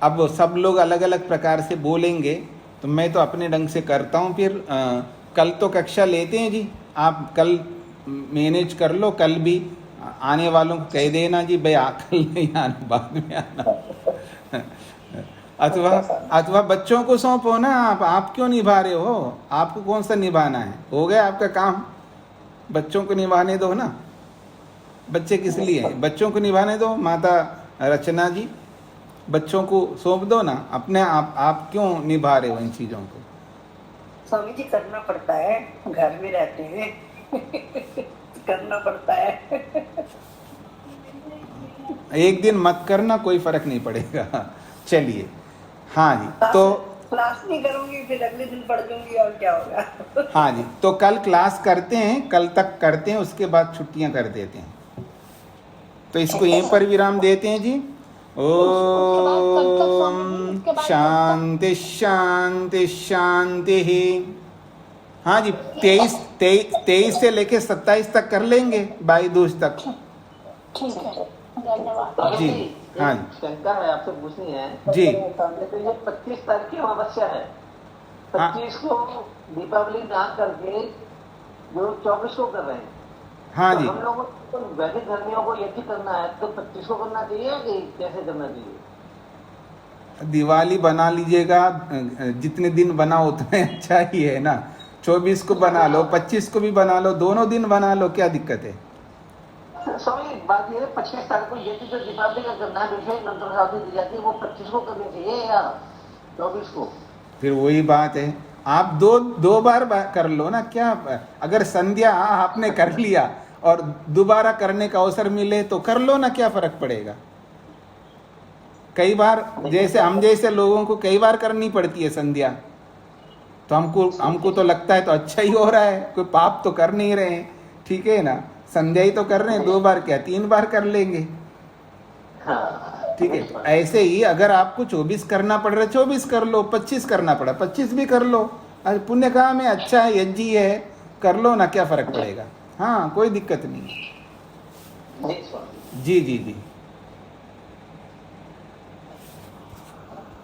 Speaker 1: अब सब लोग अलग अलग प्रकार से बोलेंगे, तो मैं तो अपने ढंग से करता हूँ। फिर कल तो कक्षा लेते हैं जी, आप कल मैनेज कर लो, कल भी आने वालों को कह देना जी भाई कल नहीं आना, बाद में आना। अथवा बच्चों को सौंपो ना, आप क्यों निभा रहे हो? आपको कौन सा निभाना है, हो गया आपका काम, बच्चों को निभाने दो ना। बच्चे किस लिए हैं? बच्चों को निभाने दो। माता रचना जी, बच्चों को सौंप दो ना, अपने आप क्यों निभा रहे हो इन चीज़ों को?
Speaker 8: स्वामी जी करना पड़ता है, घर में रहते हैं करना पड़ता है।
Speaker 1: एक दिन मत करना, कोई फर्क नहीं पड़ेगा। चलिए, हाँ जी, तो
Speaker 8: क्लास नहीं करूंगी, फिर अगले दिन पढ़ लूंगी और क्या होगा।
Speaker 1: हाँ जी, तो कल क्लास करते हैं, कल तक करते हैं, उसके बाद छुट्टियां कर देते हैं। तो इसको यहीं पर विराम देते हैं जी। ओम शांति शांति शांति। हाँ जी, 23 से लेके 27 तक कर लेंगे, 22 दूज तक।
Speaker 5: ठीक है, धन्यवाद
Speaker 1: जी हाँ जी,
Speaker 9: शंका है आपसे पूछनी है
Speaker 1: जी।
Speaker 9: तो ये 25 तारीख की अमावस्या है, 25 को दीपावली ना करके जो 24 को कर रहे हैं।
Speaker 1: हाँ जी,
Speaker 9: तो हम लोगों को वैदिक धर्मियों को यदि करना है तो 25 को करना चाहिए कि कैसे करना चाहिए?
Speaker 1: दिवाली बना लीजिएगा, जितने दिन बनाओ उतने अच्छा ही है ना। 24 को बना लो, 25 को भी बना लो, दोनों दिन बना लो, क्या दिक्कत है?
Speaker 9: स्वामी बात ये है 25 तारीख को यदि जो दीपावली का करना है, विषय मंत्र सावधि दी जाती है, वो 25 को करनी चाहिए या 24 को?
Speaker 1: फिर वही बात है, आप दो बार कर लो ना, क्या अगर संध्या आपने कर लिया और दोबारा करने का अवसर मिले तो कर लो ना, क्या फर्क पड़ेगा? कई बार जैसे हम जैसे लोगों को कई बार करनी पड़ती है संध्या, तो हमको तो लगता है तो अच्छा ही हो रहा है, कोई पाप तो कर नहीं रहे हैं, ठीक है ना। संध्या ही तो कर रहे हैं, 2 बार क्या 3 बार कर लेंगे, ठीक है। तो ऐसे ही अगर आपको 24 करना पड़ रहा है 24 कर लो, 25 करना पड़ा 25 भी कर लो, पुण्य काम है, अच्छा है, यज्ञी है, कर लो ना, क्या फर्क पड़ेगा। हाँ कोई दिक्कत नहीं। जी जी जी।